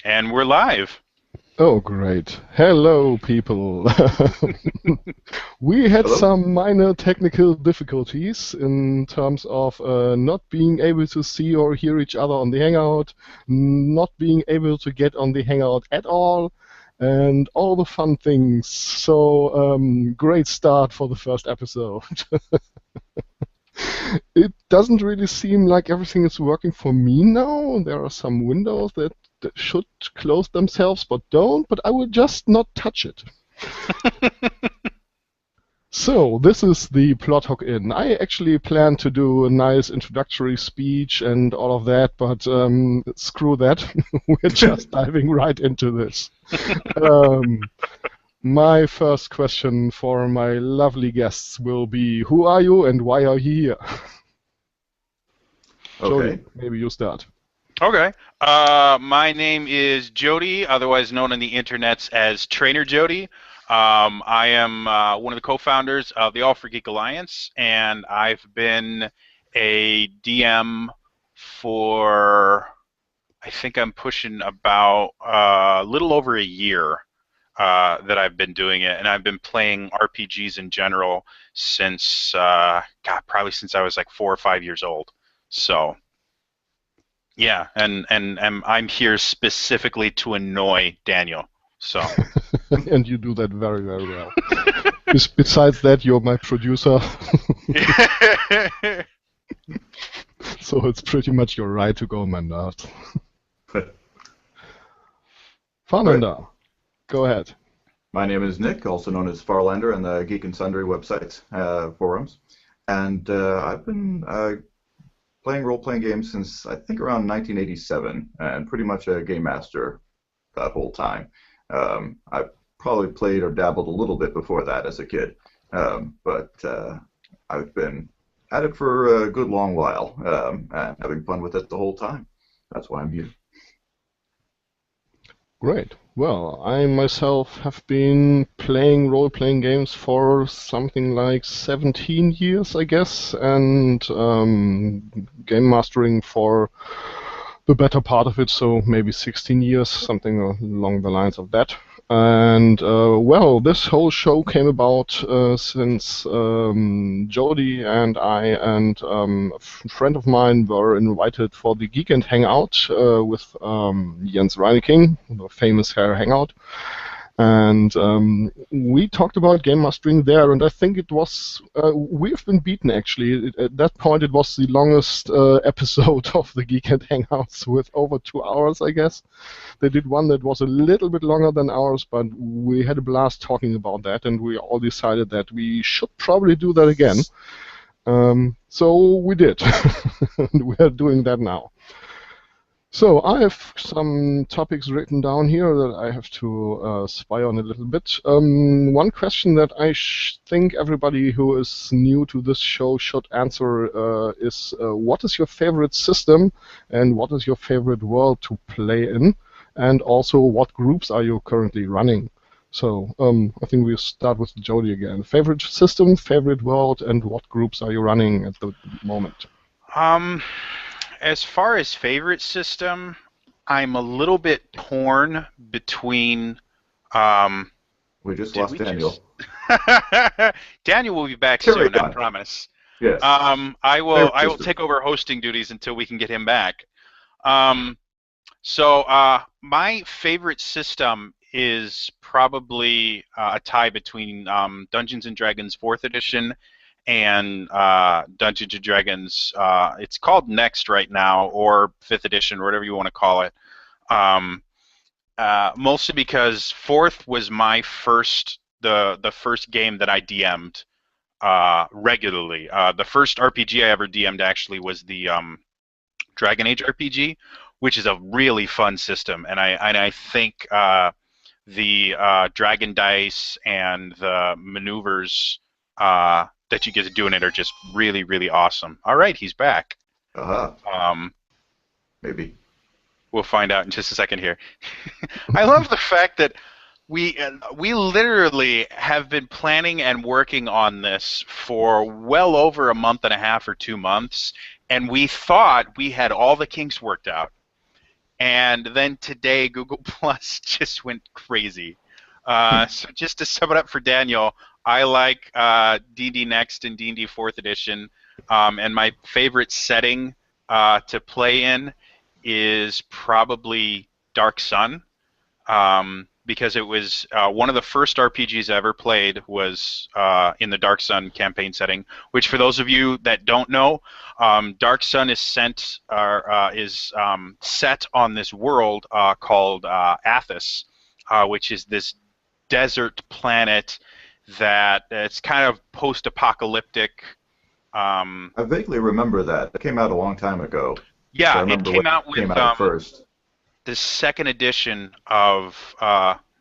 And we're live. Oh, great. Hello, people. We had Hello? some minor technical difficulties in terms of not being able to see or hear each other on the Hangout, not being able to get on the Hangout at all, and all the fun things. So, great start for the first episode. It doesn't really seem like everything is working for me now. There are some windows that should close themselves but don't, but I will just not touch it. So, this is the plot hook in. I actually planned to do a nice introductory speech and all of that, but screw that. We're just diving right into this. My first question for my lovely guests will be, who are you and why are you here? Okay. Jody, maybe you start. Okay. My name is Jody, otherwise known on the internets as Trainer Jody. I am one of the co-founders of the All for Geek Alliance, and I've been a DM for, I think I'm pushing about a little over a year that I've been doing it, and I've been playing RPGs in general since, probably since I was like 4 or 5 years old. So, yeah, and I'm here specifically to annoy Daniel. So, And you do that very, very well. Besides that, you're my producer, so it's pretty much your right to go, Manda. Farlander, go ahead. My name is Nick, also known as Farlander on the Geek and Sundry websites, forums. And I've been playing role-playing games since, I think, around 1987, and pretty much a game master that whole time. I probably played or dabbled a little bit before that as a kid, but I've been at it for a good long while, and having fun with it the whole time. That's why I'm here. Great. Well, I myself have been playing role-playing games for something like 17 years, I guess, and game mastering for the better part of it, so maybe 16 years, something along the lines of that. And, well, this whole show came about since Jody and I and a friend of mine were invited for the Geek and Hangout with Jens Reineking, the famous Hair Hangout. And we talked about game mastering there, and I think it was, we've been beaten actually. At that point, it was the longest episode of the Geek and Hangouts with over 2 hours, I guess. They did one that was a little bit longer than ours, but we had a blast talking about that, and we all decided that we should probably do that again. So we did, and we are doing that now. So I have some topics written down here that I have to spy on a little bit. One question that I think everybody who is new to this show should answer is what is your favorite system and what is your favorite world to play in? And also, what groups are you currently running? So I think we'll start with Jody again. Favorite system, favorite world, and what groups are you running at the moment? As far as favorite system, I'm a little bit torn between. We just lost Daniel. Daniel will be back Carry soon, I on. promise. Yes. I will take over hosting duties until we can get him back. So my favorite system is probably a tie between Dungeons and Dragons 4th edition and Dungeons and Dragons. It's called Next right now, or 5th edition, or whatever you want to call it. Mostly because 4th was my the first game that I DM'd regularly. The first RPG I ever DM'd actually was the Dragon Age RPG, which is a really fun system, and I think the dragon dice and the maneuvers that you get to do in it are just really, really awesome. All right, he's back. Maybe. We'll find out in just a second here. I love the fact that we literally have been planning and working on this for well over a month and a half or 2 months, and we thought we had all the kinks worked out. And then today, Google Plus just went crazy. So just to sum it up for Daniel, I like D&D Next and D&D 4th Edition, and my favorite setting to play in is probably Dark Sun, because it was one of the first RPGs I ever played was in the Dark Sun campaign setting. Which, for those of you that don't know, Dark Sun is set on this world called Athos, which is this desert planet that it's kind of post-apocalyptic. I vaguely remember that. It came out a long time ago, so I Yeah, it remember when came out it came with out first. the second edition of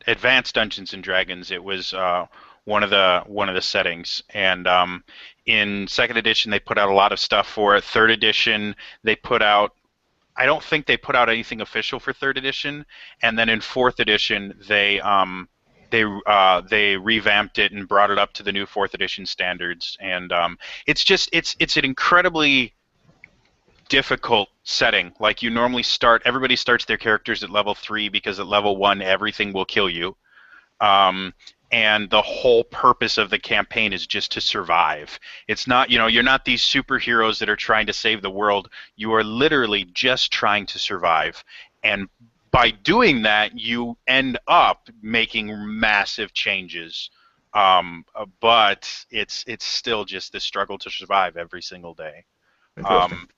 Advanced Dungeons and Dragons. It was one of the settings, and in second edition they put out a lot of stuff for it. Third edition they put out. I don't think they put out anything official for third edition, and then in fourth edition they revamped it and brought it up to the new fourth edition standards, and it's an incredibly difficult setting. Like, you normally everybody starts their characters at level 3 because at level 1 everything will kill you. And the whole purpose of the campaign is just to survive. It's not, you're not these superheroes that are trying to save the world. You are literally just trying to survive. And by doing that, you end up making massive changes. But it's still just this struggle to survive every single day. Interesting.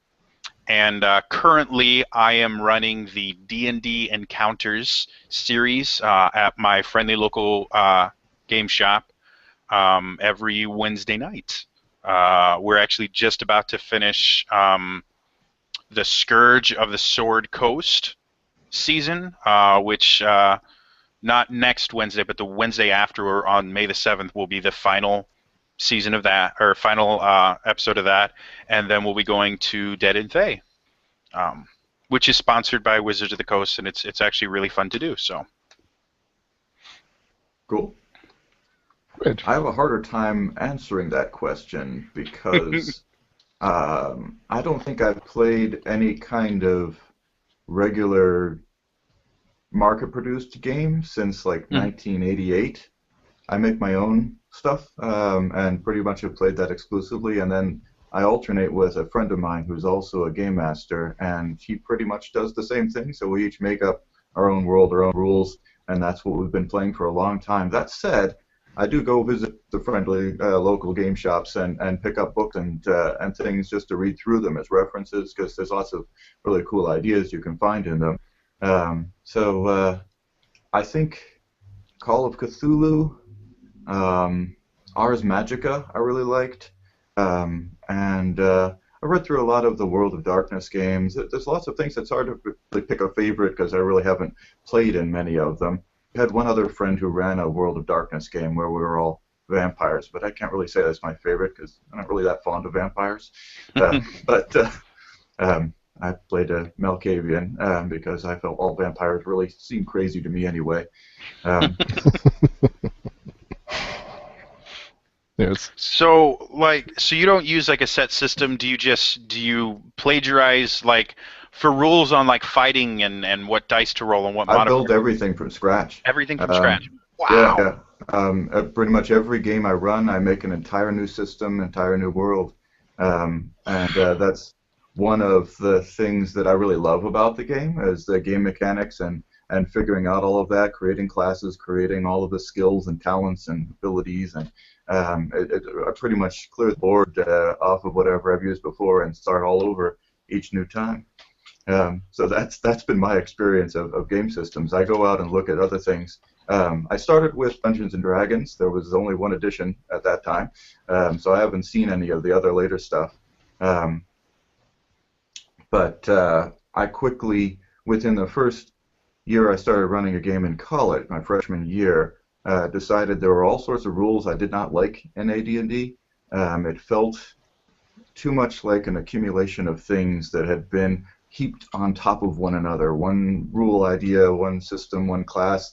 And currently, I am running the D&D Encounters series at my friendly local game shop every Wednesday night. We're actually just about to finish the Scourge of the Sword Coast season, which not next Wednesday, but the Wednesday after, or on May the 7th, will be the final season of that, or final episode of that, and then we'll be going to Dead and Thay, which is sponsored by Wizards of the Coast, and it's actually really fun to do. So Cool. Great. I have a harder time answering that question because I don't think I've played any kind of regular market-produced game since like 1988. I make my own stuff and pretty much have played that exclusively, and then I alternate with a friend of mine who's also a game master, and he pretty much does the same thing. So we each make up our own world, our own rules, and that's what we've been playing for a long time. That said, I do go visit the friendly local game shops and pick up books and things just to read through them as references, because there's lots of really cool ideas you can find in them. I think Call of Cthulhu, Ars Magica I really liked, and I read through a lot of the World of Darkness games. There's lots of things that's hard to really pick a favorite because I really haven't played in many of them. I had one other friend who ran a World of Darkness game where we were all vampires, but I can't really say that's my favorite because I'm not really that fond of vampires. I played a Malkavian because I felt all vampires really seemed crazy to me anyway. Yes. So you don't use like a set system. Do you plagiarize like for rules on like fighting and what dice to roll and what I modifiers? build everything from scratch. Everything from scratch. Yeah, Wow. yeah. Pretty much every game I run, I make an entire new system, entire new world, and that's one of the things that I really love about the game is the game mechanics and figuring out all of that, creating classes, creating all of the skills and talents and abilities, and I pretty much clear the board off of whatever I've used before and start all over each new time. So that's been my experience of game systems. I go out and look at other things. I started with Dungeons and Dragons. There was only one edition at that time, so I haven't seen any of the other later stuff. But I quickly, within the first year I started running a game in college, my freshman year, decided there were all sorts of rules I did not like in AD&D. It felt too much like an accumulation of things that had been heaped on top of one another. One rule idea, one system, one class,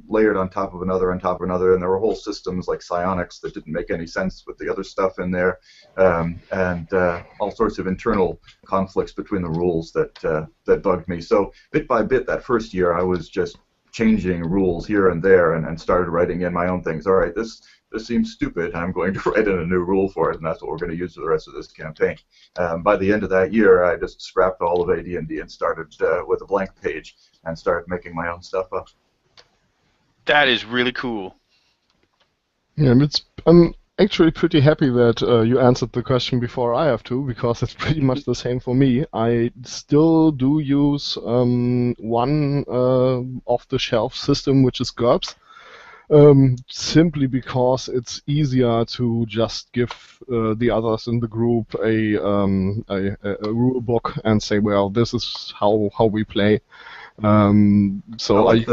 layered on top of another, and there were whole systems like psionics that didn't make any sense with the other stuff in there, and all sorts of internal conflicts between the rules that bugged me. So bit by bit, that first year, I was just changing rules here and there, and started writing in my own things. All right, this seems stupid. I'm going to write in a new rule for it, and that's what we're going to use for the rest of this campaign. By the end of that year, I just scrapped all of AD&D and started with a blank page and started making my own stuff up. That is really cool. Yeah, I'm actually pretty happy that you answered the question before I have to, because it's pretty much the same for me. I still do use one off-the-shelf system, which is GURPS. Simply because it's easier to just give the others in the group a rule book and say, well, this is how we play. So I like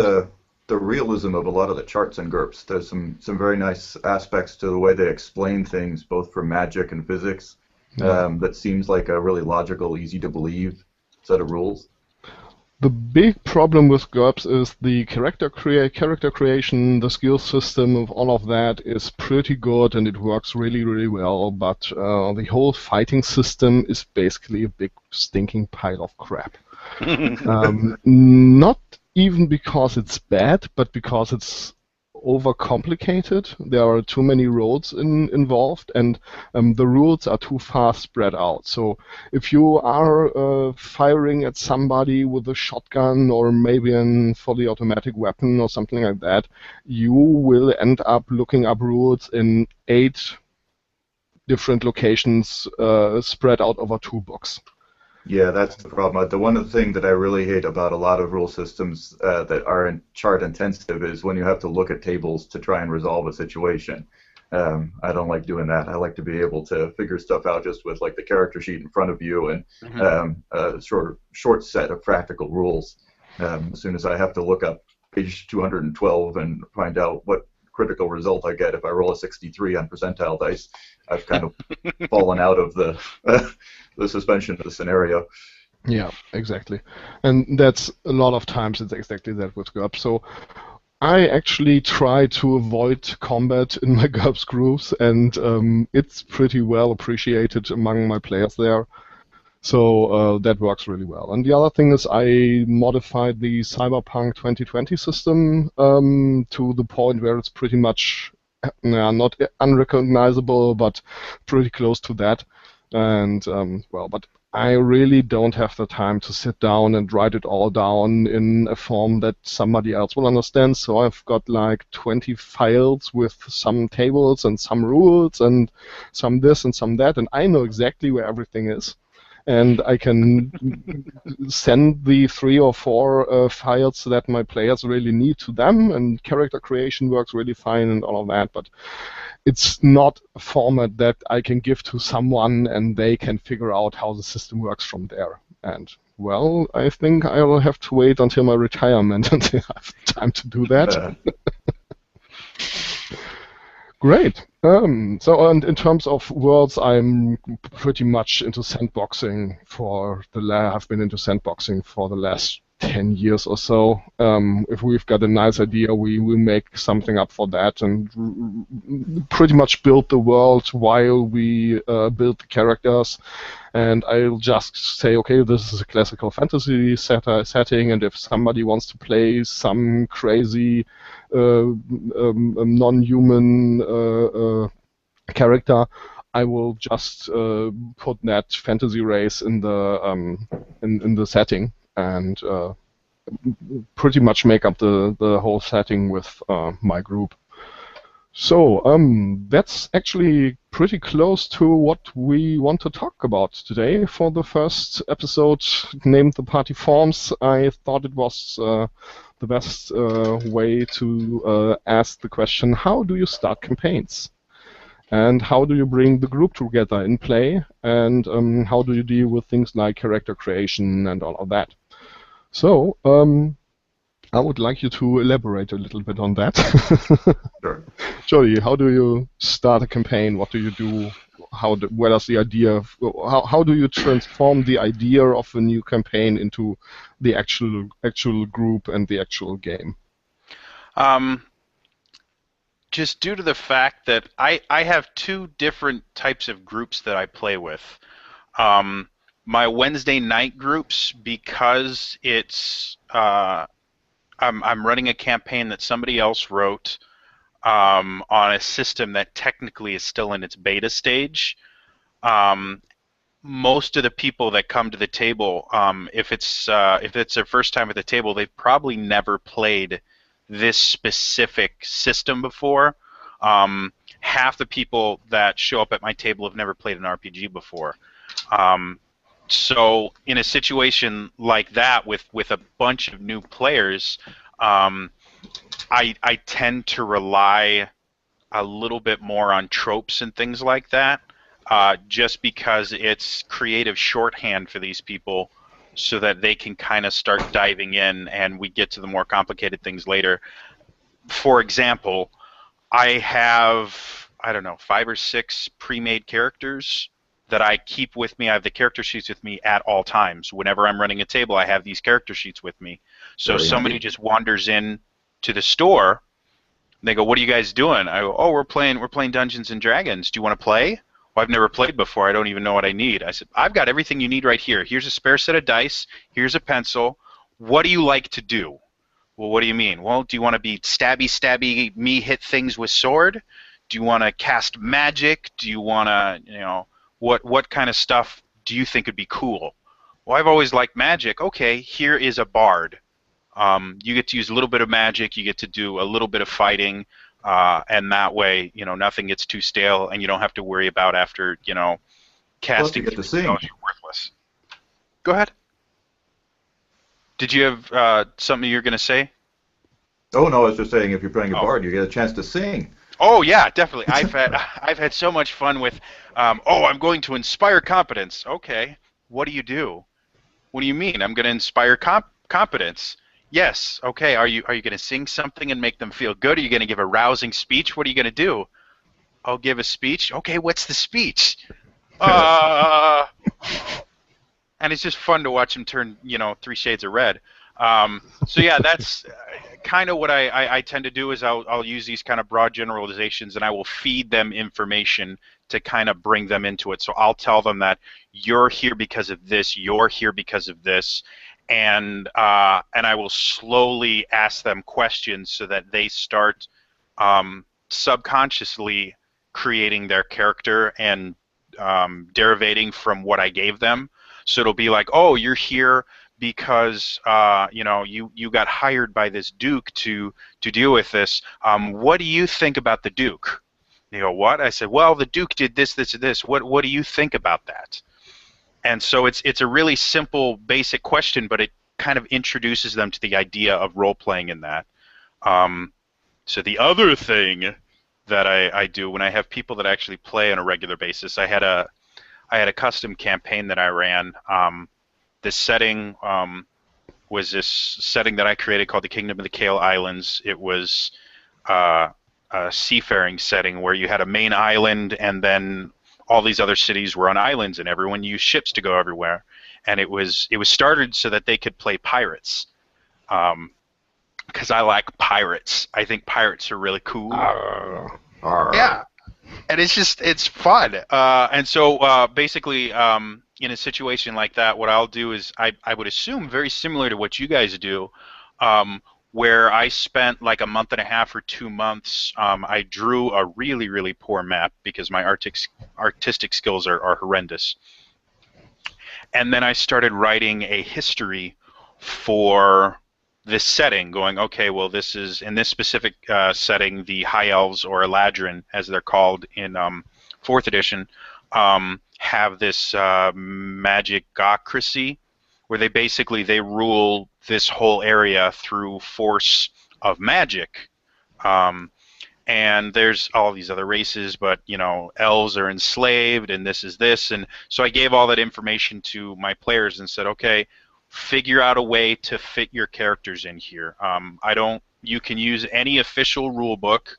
the realism of a lot of the charts in GURPS. There's some very nice aspects to the way they explain things, both for magic and physics. That seems like a really logical, easy to believe set of rules. The big problem with GURPS is the character creation, the skill system of all of that is pretty good and it works really, really well, but the whole fighting system is basically a big stinking pile of crap. Not even because it's bad, but because it's overcomplicated. There are too many roads involved, and the rules are too far spread out. So if you are firing at somebody with a shotgun or maybe a fully automatic weapon or something like that, you will end up looking up rules in 8 different locations spread out over 2 books. Yeah, that's the problem. The one thing that I really hate about a lot of rule systems that are chart intensive is when you have to look at tables to try and resolve a situation. I don't like doing that. I like to be able to figure stuff out just with like the character sheet in front of you and a short set of practical rules. As soon as I have to look up page 212 and find out what critical result I get if I roll a 63 on percentile dice, I've kind of fallen out of the suspension of the scenario. Yeah, exactly. And that's a lot of times it's exactly that with GURPS. So I actually try to avoid combat in my GURPS groups, and it's pretty well appreciated among my players there. So that works really well. And the other thing is I modified the Cyberpunk 2020 system to the point where it's pretty much not unrecognizable, but pretty close to that. And but I really don't have the time to sit down and write it all down in a form that somebody else will understand. So I've got like 20 files with some tables and some rules and some this and some that, and I know exactly where everything is. And I can send the 3 or 4 files that my players really need to them, and character creation works really fine and all of that, but it's not a format that I can give to someone and they can figure out how the system works from there. And, well, I think I will have to wait until my retirement until I have time to do that. Great. So, and in terms of worlds, I'm pretty much into sandboxing I've been into sandboxing for the last 10 years or so. If we've got a nice idea, we will make something up for that and pretty much build the world while we build the characters. And I'll just say, okay, this is a classical fantasy setting, and if somebody wants to play some crazy non-human character, I will just put that fantasy race in the setting and pretty much make up the whole setting with my group. So that's actually pretty close to what we want to talk about today. For the first episode named The Party Forms, I thought it was the best way to ask the question, how do you start campaigns? And how do you bring the group together in play? And how do you deal with things like character creation and all of that? So I would like you to elaborate a little bit on that. Sure. Jody, how do you start a campaign? What do you do? Where does the idea of, how do you transform the idea of a new campaign into the actual group and the actual game? Just due to the fact that I have two different types of groups that I play with. My Wednesday night groups, because I'm running a campaign that somebody else wrote on a system that technically is still in its beta stage. Most of the people that come to the table, if it's their first time at the table, they've probably never played this specific system before. Half the people that show up at my table have never played an RPG before. So in a situation like that with a bunch of new players, I tend to rely a little bit more on tropes and things like that, just because it's creative shorthand for these people so that they can kind of start diving in and we get to the more complicated things later. For example, I have, I don't know, 5 or 6 pre-made characters that I keep with me. I have the character sheets with me at all times. Whenever I'm running a table, I have these character sheets with me. So Very somebody handy. just wanders in to the store, and they go, "What are you guys doing?" I go, "Oh, we're playing Dungeons and Dragons. Do you want to play?" "Well, I've never played before. I don't even know what I need." I said, "I've got everything you need right here. Here's a spare set of dice. Here's a pencil. What do you like to do?" "Well, what do you mean?" "Well, do you want to be stabby, me hit things with sword? Do you want to cast magic? Do you want to, what kind of stuff do you think would be cool?" "Well, I've always liked magic." "Okay, here is a bard. You get to use a little bit of magic. You get to do a little bit of fighting, and that way, nothing gets too stale, and you don't have to worry about after, Plus, you casting get to three sing. spells, you're worthless." Go ahead. Did you have something you're going to say? Oh no, I was just saying, if you're playing a Oh. bard, you get a chance to sing. Oh yeah, definitely. I've had so much fun with. I'm going to inspire competence. Okay, what do you do? What do you mean? I'm going to inspire competence. Yes. Okay. Are you going to sing something and make them feel good? Are you going to give a rousing speech? What are you going to do? I'll give a speech. Okay. What's the speech? Uh, and it's just fun to watch him turn, 3 shades of red. So yeah, that's kind of what I tend to do is I'll use these kind of broad generalizations and I will feed them information to kind of bring them into it. So I'll tell them that you're here because of this, you're here because of this, and I will slowly ask them questions so that they start subconsciously creating their character and derivating from what I gave them. So it'll be like, "Oh, you're here because you got hired by this duke to deal with this. What do you think about the duke?" They go, "What?" I said, "Well, the duke did this, this, and this. What do you think about that?" And so it's a really simple, basic question, but it kind of introduces them to the idea of role playing in that. So the other thing that I do when I have people that actually play on a regular basis, I had a custom campaign that I ran. This setting was this setting that I created called the Kingdom of the Kale Islands. It was a seafaring setting where you had a main island and then all these other cities were on islands and everyone used ships to go everywhere. And it was started so that they could play pirates. Because I like pirates. I think pirates are really cool. Arr, arr. Yeah. And it's fun. And so basically, in a situation like that, what I'll do is I would assume very similar to what you guys do, where I spent like a month and a half or 2 months. I drew a really, really poor map because my artistic skills are horrendous. And then I started writing a history for this setting, going, okay, well, this is, in this specific setting, the High Elves, or Eladrin, as they're called in 4th edition, have this magicocracy, where they rule this whole area through force of magic. And there's all these other races, but elves are enslaved, and this is this, and so I gave all that information to my players and said, okay, figure out a way to fit your characters in here. You can use any official rule book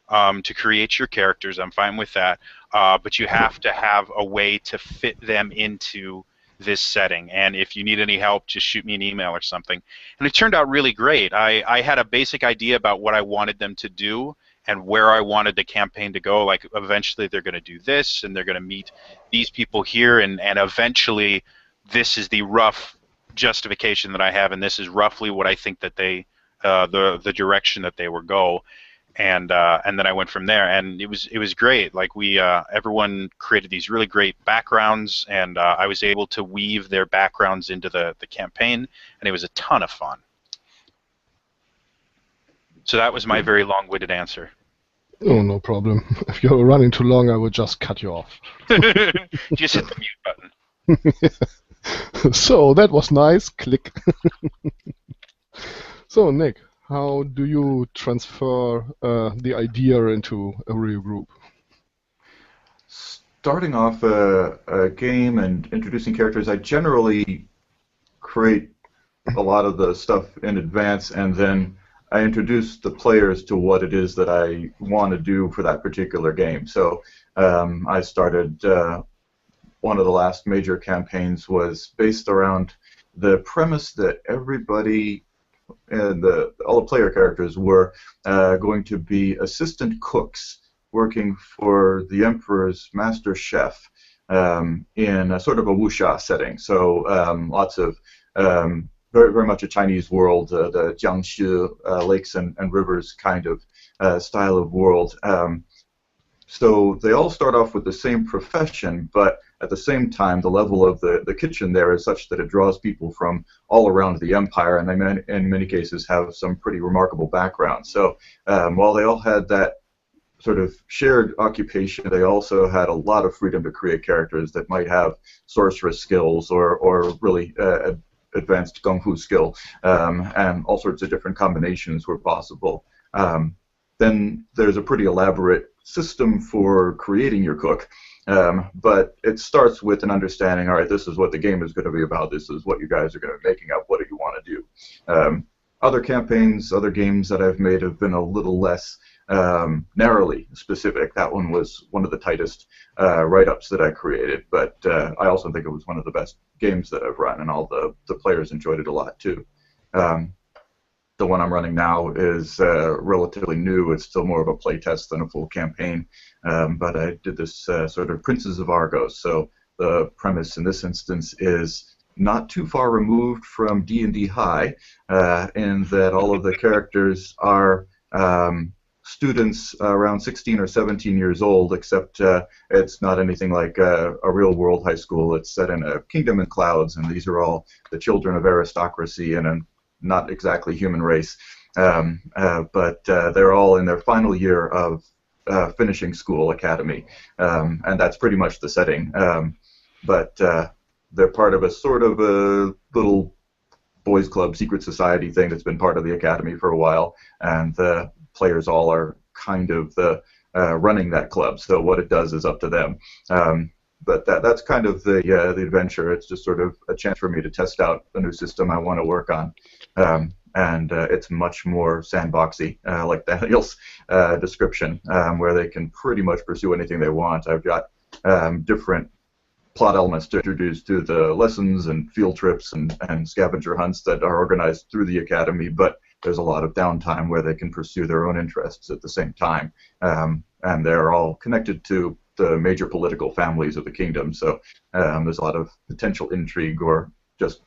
to create your characters. I'm fine with that. But you have to have a way to fit them into this setting. And if you need any help, just shoot me an email or something. And it turned out really great. I had a basic idea about what I wanted them to do and where I wanted the campaign to go. Like, eventually they're going to do this, and they're going to meet these people here, and eventually this is the rough justification that I have, and this is roughly what I think that the direction that they will go. And then I went from there, and it was great. Like, everyone created these really great backgrounds, and I was able to weave their backgrounds into the campaign, and it was a ton of fun. So that was my very long-winded answer. Oh, no problem. If you're running too long, I will just cut you off. Just hit the mute button. So that was nice. Click. So Nick, how do you transfer the idea into a real group? Starting off a game and introducing characters, I generally create a lot of the stuff in advance, and then I introduce the players to what it is that I want to do for that particular game. So I started, one of the last major campaigns was based around the premise that everybody, and all the player characters were going to be assistant cooks working for the Emperor's master chef in a sort of a wuxia setting. So lots of very, very much a Chinese world, the Jiangxi lakes and rivers kind of style of world. So they all start off with the same profession, but at the same time, the level of the kitchen there is such that it draws people from all around the empire, and they, in many cases, have some pretty remarkable backgrounds. So while they all had that sort of shared occupation, they also had a lot of freedom to create characters that might have sorceress skills or really advanced kung fu skill, and all sorts of different combinations were possible. Then there's a pretty elaborate system for creating your cook, but it starts with an understanding, all right, this is what the game is going to be about, this is what you guys are going to be making up, what do you want to do? Other campaigns, other games that I've made have been a little less narrowly specific. That one was one of the tightest write-ups that I created, but I also think it was one of the best games that I've run, and all the players enjoyed it a lot too. The one I'm running now is relatively new. It's still more of a play test than a full campaign, but I did this sort of Princes of Argos. So the premise in this instance is not too far removed from D&D High, in that all of the characters are students around 16 or 17 years old, except it's not anything like a real-world high school. It's set in a kingdom in clouds, and these are all the children of aristocracy and a not exactly human race. But they're all in their final year of finishing school, academy, and that's pretty much the setting. But they're part of a sort of a little boys club, secret society thing that's been part of the academy for a while, and the players all are kind of running that club. So what it does is up to them. But that's kind of the adventure. It's just sort of a chance for me to test out a new system I want to work on. And it's much more sandboxy, like Daniel's description, where they can pretty much pursue anything they want. I've got different plot elements to introduce to the lessons and field trips and scavenger hunts that are organized through the academy, but there's a lot of downtime where they can pursue their own interests at the same time. And they're all connected to the major political families of the kingdom, so there's a lot of potential intrigue or just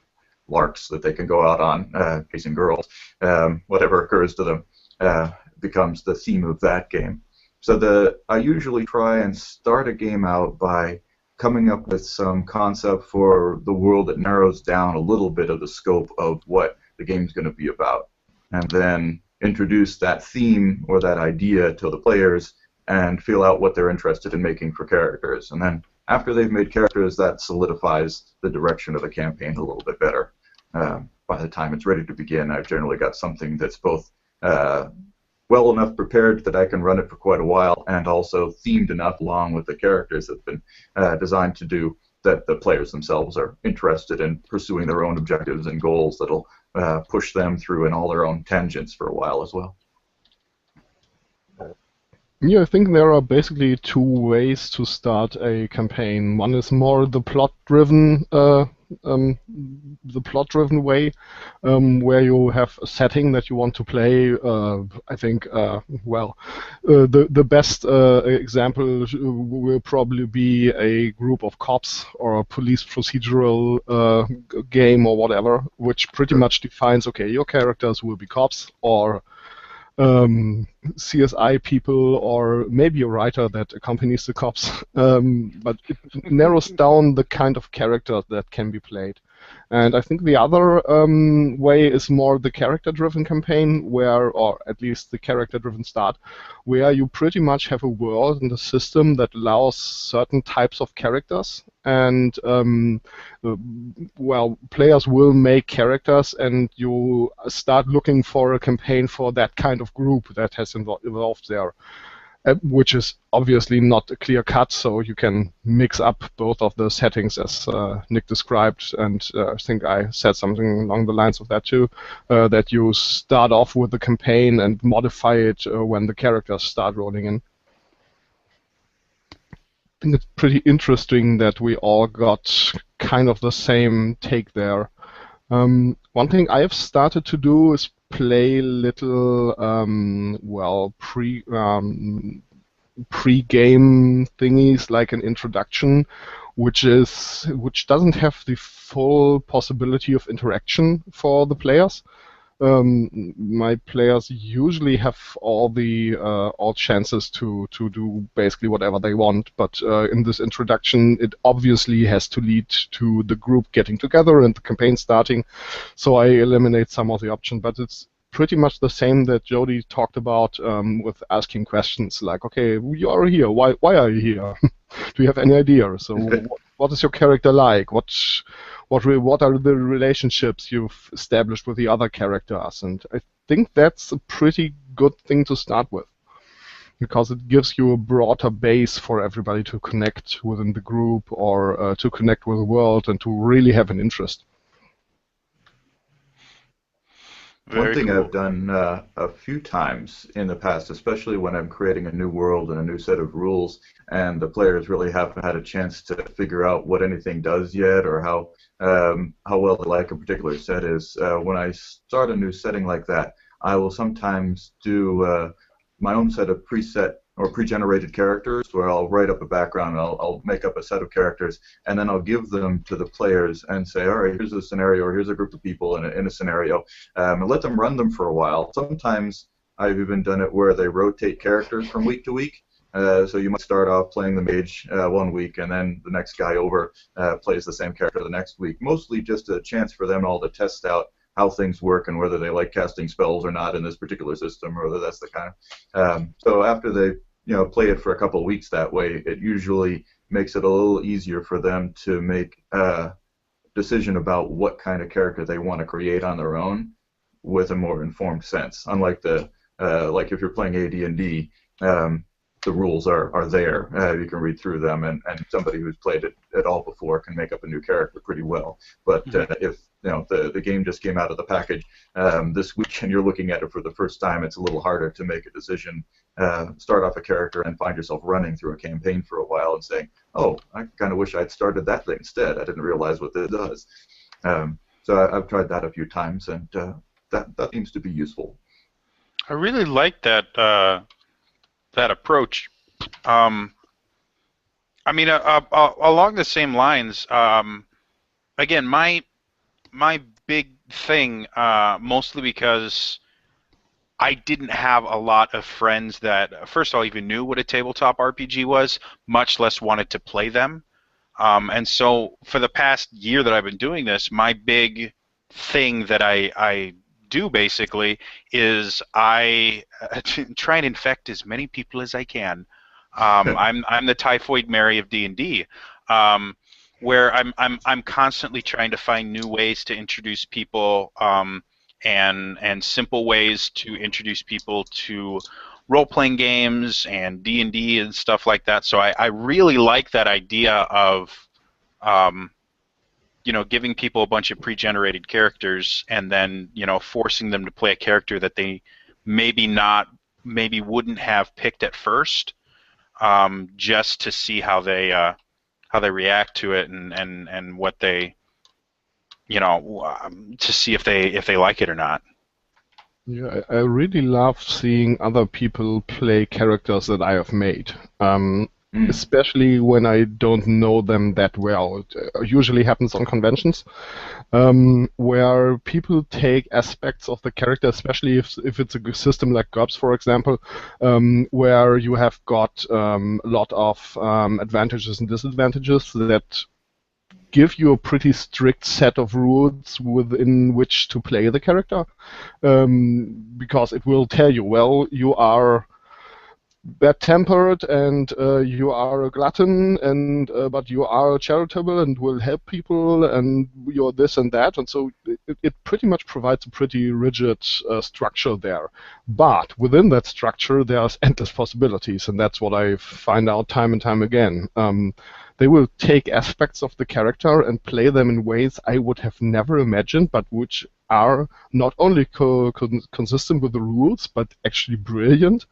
larks that they can go out on, chasing girls. Whatever occurs to them becomes the theme of that game. So I usually try and start a game out by coming up with some concept for the world that narrows down a little bit of the scope of what the game's going to be about, and then introduce that theme or that idea to the players and feel out what they're interested in making for characters. And then after they've made characters, that solidifies the direction of the campaign a little bit better. By the time it's ready to begin, I've generally got something that's both well enough prepared that I can run it for quite a while, and also themed enough along with the characters that have been designed to do that the players themselves are interested in pursuing their own objectives and goals that'll push them through in all their own tangents for a while as well. Yeah, I think there are basically two ways to start a campaign. One is more the plot-driven way, where you have a setting that you want to play. I think, the best example will probably be a group of cops or a police procedural game or whatever, which pretty much defines, okay, your characters will be cops or CSI people, or maybe a writer that accompanies the cops. But it narrows down the kind of character that can be played. And I think the other way is more the character-driven campaign, or at least the character-driven start, where you pretty much have a world and a system that allows certain types of characters. And players will make characters, and you start looking for a campaign for that kind of group that has evolved there. Which is obviously not a clear cut, so you can mix up both of the settings as Nick described, and I think I said something along the lines of that too, that you start off with the campaign and modify it when the characters start rolling in. I think it's pretty interesting that we all got kind of the same take there. One thing I've started to do is play little pre-game thingies, like an introduction, which doesn't have the full possibility of interaction for the players. My players usually have all chances to do basically whatever they want, but in this introduction, it obviously has to lead to the group getting together and the campaign starting. So I eliminate some of the options, but it's pretty much the same that Jody talked about with asking questions like, okay, you are here. Why are you here? Do you have any idea? So what is your character like? What are the relationships you've established with the other characters? And I think that's a pretty good thing to start with, because it gives you a broader base for everybody to connect within the group, or to connect with the world and to really have an interest. One thing I've done a few times in the past, especially when I'm creating a new world and a new set of rules, and the players really haven't had a chance to figure out what anything does yet, or how well they like a particular set, is when I start a new setting like that, I will sometimes do my own set of preset or pre-generated characters, where I'll write up a background, and I'll make up a set of characters, and then I'll give them to the players and say, all right, here's a scenario, or here's a group of people in a scenario, and let them run them for a while. Sometimes I've even done it where they rotate characters from week to week. So you might start off playing the mage 1 week, and then the next guy over plays the same character the next week. Mostly just a chance for them all to test out how things work and whether they like casting spells or not in this particular system, or whether that's the kind of. So after they play it for a couple of weeks that way, it usually makes it a little easier for them to make a decision about what kind of character they want to create on their own with a more informed sense. Unlike like if you're playing AD&D, the rules are there. You can read through them, and somebody who's played it at all before can make up a new character pretty well. But if the game just came out of the package this week and you're looking at it for the first time, it's a little harder to make a decision. Start off a character and find yourself running through a campaign for a while and saying, oh, I kind of wish I'd started that thing instead. I didn't realize what this does. So I've tried that a few times, and that seems to be useful. I really like that approach. I mean, along the same lines, again, my big thing, mostly because I didn't have a lot of friends that, first of all, even knew what a tabletop RPG was, much less wanted to play them. And so for the past year that I've been doing this, my big thing that I do basically is I try and infect as many people as I can. I'm the Typhoid Mary of D&D, where I'm constantly trying to find new ways to introduce people, and simple ways to introduce people to role-playing games and D&D and stuff like that. So I really like that idea of giving people a bunch of pre-generated characters and then, forcing them to play a character that they maybe wouldn't have picked at first, just to see how they react to it and what they, to see if they like it or not. Yeah, I really love seeing other people play characters that I have made. Especially when I don't know them that well. It usually happens on conventions, where people take aspects of the character, especially if it's a system like GURPS, for example, where you have got a lot of advantages and disadvantages that give you a pretty strict set of rules within which to play the character, because it will tell you, well, you are bad-tempered and you are a glutton, and but you are charitable and will help people, and you're this and that, and so it pretty much provides a pretty rigid structure there. But within that structure, there's endless possibilities, and that's what I find out time and time again. They will take aspects of the character and play them in ways I would have never imagined, but which are not only consistent with the rules, but actually brilliant.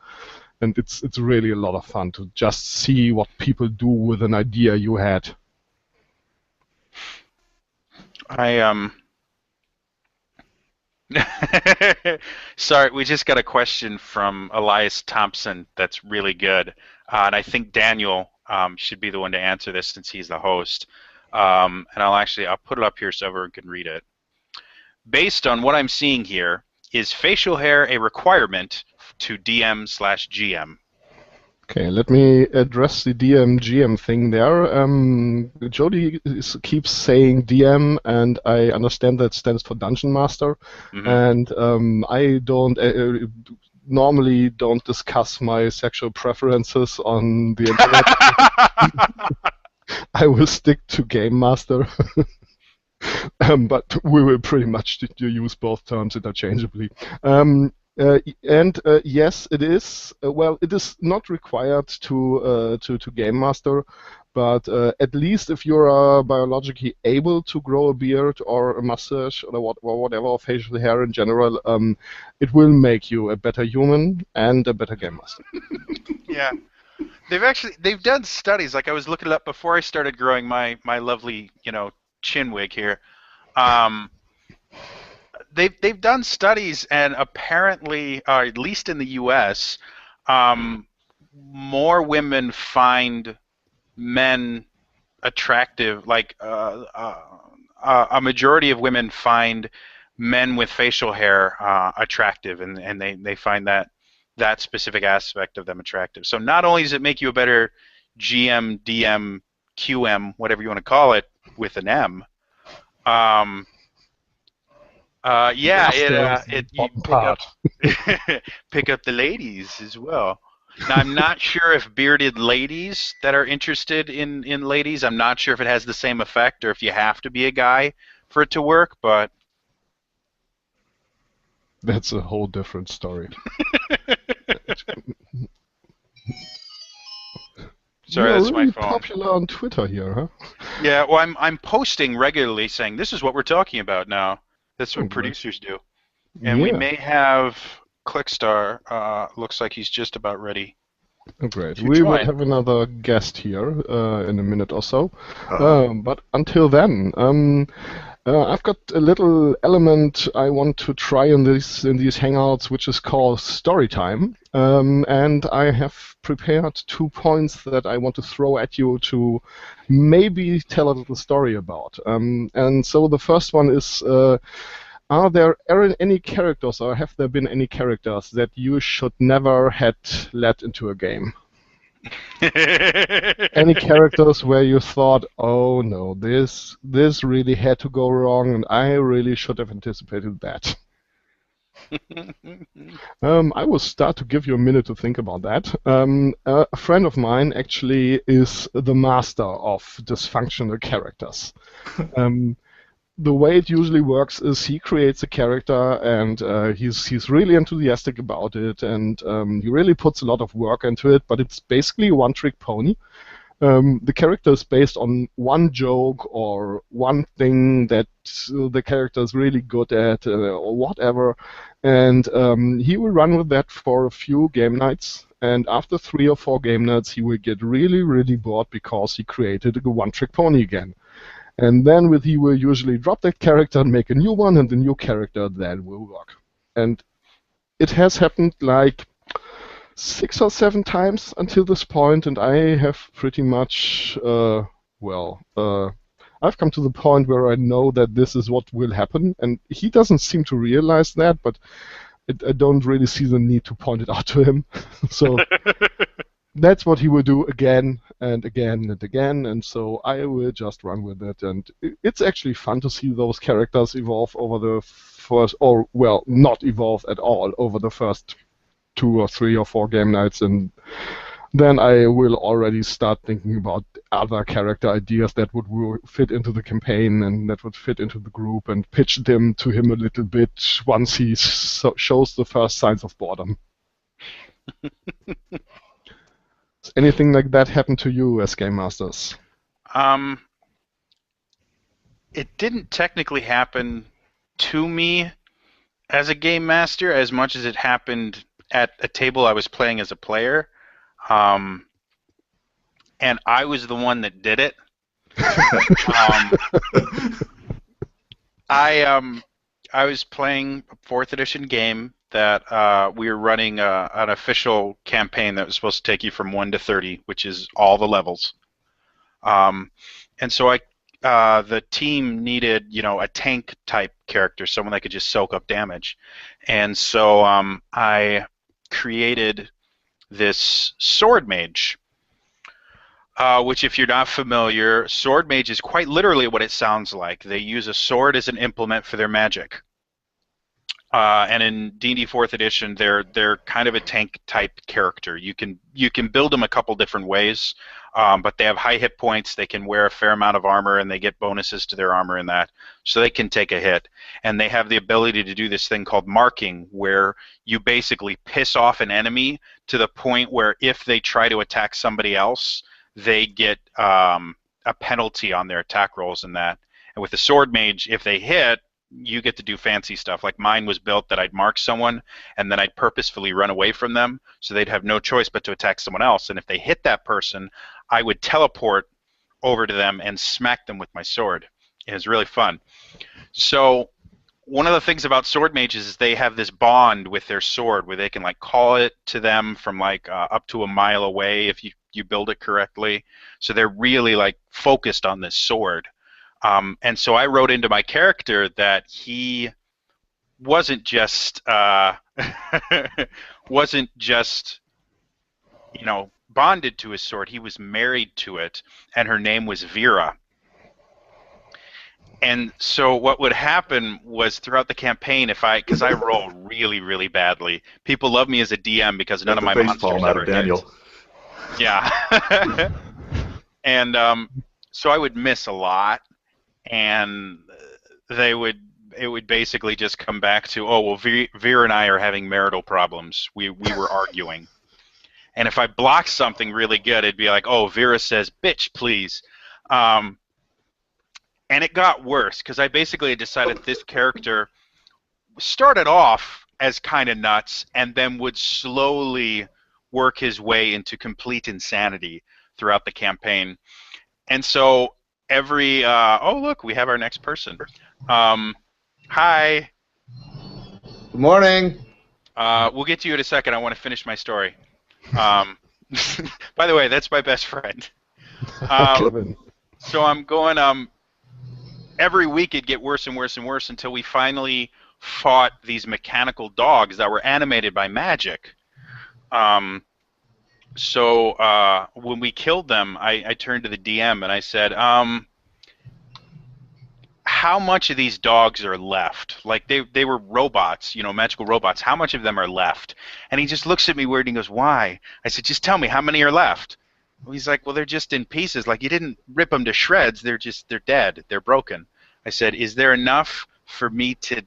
And it's really a lot of fun to just see what people do with an idea you had. Sorry, we just got a question from Elias Thompson that's really good, and I think Daniel should be the one to answer this since he's the host. And I'll put it up here so everyone can read it. Based on what I'm seeing here, is facial hair a requirement to DM/GM? Okay, let me address the DM/GM thing there. Jody keeps saying DM, and I understand that stands for Dungeon Master. And I don't normally don't discuss my sexual preferences on the internet. I will stick to Game Master. But we will pretty much use both terms interchangeably. Yes, it is. Well, it is not required to Game Master, but at least if you're biologically able to grow a beard or a mustache or whatever, or facial hair in general, it will make you a better human and a better Game Master. Yeah. They've done studies. Like, I was looking it up before I started growing my lovely, chin wig here. They've done studies, and apparently, at least in the U.S., more women find men attractive. Like, a majority of women find men with facial hair attractive, and they find that specific aspect of them attractive. So not only does it make you a better GM, DM, QM, whatever you want to call it, with an M. Pick up the ladies as well. Now, I'm not sure if bearded ladies that are interested in ladies, I'm not sure if it has the same effect or if you have to be a guy for it to work, but that's a whole different story. Sorry, that's really my phone. Popular on Twitter here, huh? Yeah, well, I'm posting regularly saying this is what we're talking about now. That's what producers do. And we may have Clickstar. Looks like he's just about ready. Oh, great. We will have another guest here in a minute or so. But until then, I've got a little element I want to try in these hangouts, which is called story time. And I have prepared 2 points that I want to throw at you to maybe tell a little story about. And so the first one is, are there any characters, or have there been any characters that you should never had let into a game? Any characters where you thought, oh no, this really had to go wrong, and I really should have anticipated that? I will start to give you a minute to think about that. A friend of mine actually is the master of dysfunctional characters. The way it usually works is he creates a character, and he's really enthusiastic about it, and he really puts a lot of work into it, but it's basically a one-trick pony. The character is based on one joke or one thing that the character is really good at, or whatever, and he will run with that for a few game nights. And after 3 or 4 game nights, he will get really, really bored because he created a one-trick pony again. And then he will usually drop that character and make a new one, and the new character then will work. And it has happened like 6 or 7 times until this point, and I have pretty much, I've come to the point where I know that this is what will happen, and he doesn't seem to realize that, but I don't really see the need to point it out to him. So that's what he will do again and again and again, and so I will just run with it. And it's actually fun to see those characters evolve over the first, or, well, not evolve at all over the first 2 or 3 or 4 game nights, and then I will already start thinking about other character ideas that would fit into the campaign and that would fit into the group, and pitch them to him a little bit once he shows the first signs of boredom. Does anything like that happen to you as game masters? It didn't technically happen to me as a game master as much as it happened at a table I was playing as a player, and I was the one that did it. I was playing a 4th edition game that we were running an official campaign that was supposed to take you from 1 to 30, which is all the levels. And so the team needed, a tank type character, someone that could just soak up damage. And so I created this sword mage, which, if you're not familiar, sword mage is quite literally what it sounds like. They use a sword as an implement for their magic. And in D&D 4th edition, they're kind of a tank type character. You can build them a couple different ways, but they have high hit points. They can wear a fair amount of armor, and they get bonuses to their armor in that, so they can take a hit. And they have the ability to do this thing called marking, where you basically piss off an enemy to the point where if they try to attack somebody else, they get a penalty on their attack rolls and that. And with the sword mage, if they hit, you get to do fancy stuff. Like mine was built that I'd mark someone and then I'd purposefully run away from them, so they'd have no choice but to attack someone else. And if they hit that person, I would teleport over to them and smack them with my sword. It was really fun. So one of the things about sword mages is they have this bond with their sword where they can call it to them from up to a mile away if you build it correctly. So they're really focused on this sword. And so I wrote into my character that he wasn't just bonded to his sword. He was married to it, and her name was Vera. And so what would happen was throughout the campaign, because I roll really, really badly. People love me as a DM because none of my monsters ever hit. Daniel. Yeah. And so I would miss a lot. And it would basically just come back to, oh, well, Vera and I are having marital problems. We were arguing. And if I blocked something really good, it'd be like, oh, Vera says, bitch, please. And it got worse, because I basically decided this character started off as kind of nuts and then would slowly work his way into complete insanity throughout the campaign. And so oh, look, we have our next person. Hi. Good morning. We'll get to you in a second. I want to finish my story. By the way, that's my best friend. So I'm going, every week it'd get worse and worse and worse until we finally fought these mechanical dogs that were animated by magic. So when we killed them, I turned to the DM and I said, how much of these dogs are left? They were robots, magical robots. How much of them are left? And he just looks at me weird and he goes, why? I said, just tell me, how many are left? He's like, well, they're just in pieces. You didn't rip them to shreds. They're dead. They're broken. I said, is there enough for me to,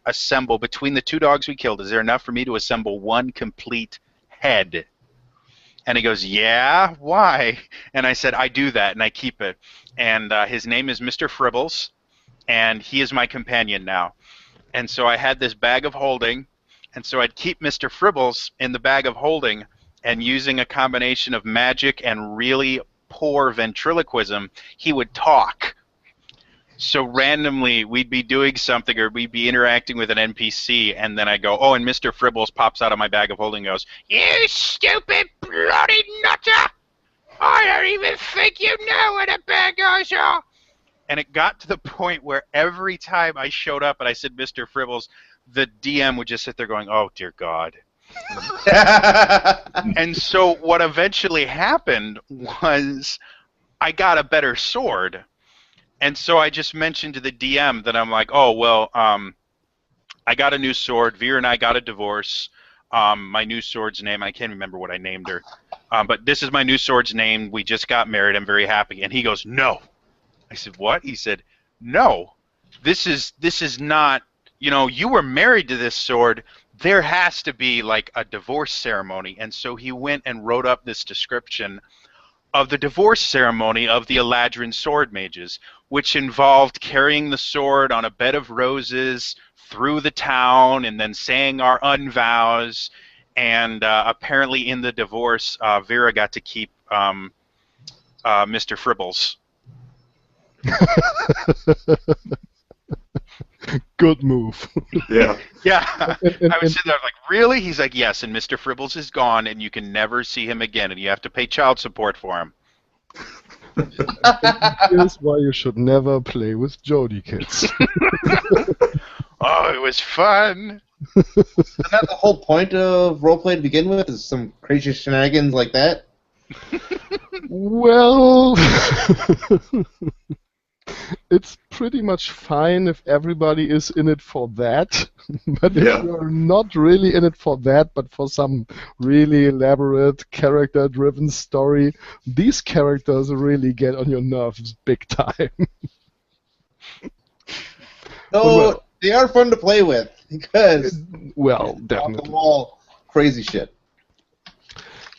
assemble, between the 2 dogs we killed, is there enough for me to assemble one complete head? And he goes, yeah, why? And I said, I do that, and I keep it. And his name is Mr. Fribbles, and he is my companion now. And so I had this bag of holding, and so I'd keep Mr. Fribbles in the bag of holding, and using a combination of magic and really poor ventriloquism, he would talk. So randomly, we'd be doing something, or we'd be interacting with an NPC, and then I go, oh, and Mr. Fribbles pops out of my bag of holding and goes, you stupid bloody nutter! I don't even think you know what a bag goes on! And it got to the point where every time I showed up and I said Mr. Fribbles, the DM would just sit there going, oh, dear God. And so what eventually happened was I got a better sword. And so I just mentioned to the DM that I'm like, oh, well, I got a new sword. Veer and I got a divorce. My new sword's name, I can't remember what I named her. But this is my new sword's name. We just got married. I'm very happy. And he goes, no. I said, what? He said, no. This is not, you were married to this sword. There has to be like a divorce ceremony. And so he went and wrote up this description of the divorce ceremony of the Eladrin sword mages, which involved carrying the sword on a bed of roses through the town and then saying our unvows. And apparently in the divorce, Vera got to keep Mr. Fribbles. Good move. Yeah. Yeah. I was sitting there like, really? He's like, yes, and Mr. Fribbles is gone, and you can never see him again, and you have to pay child support for him. Here's why you should never play with Jody, kids. Oh, it was fun. Isn't that the whole point of roleplay to begin with? Is some crazy shenanigans like that? Well, it's pretty much fine if everybody is in it for that, but if Yeah. you're not really in it for that, but for some really elaborate character-driven story, these characters really get on your nerves big time. No, Well- they are fun to play with because Well, off the definitely. wall crazy shit.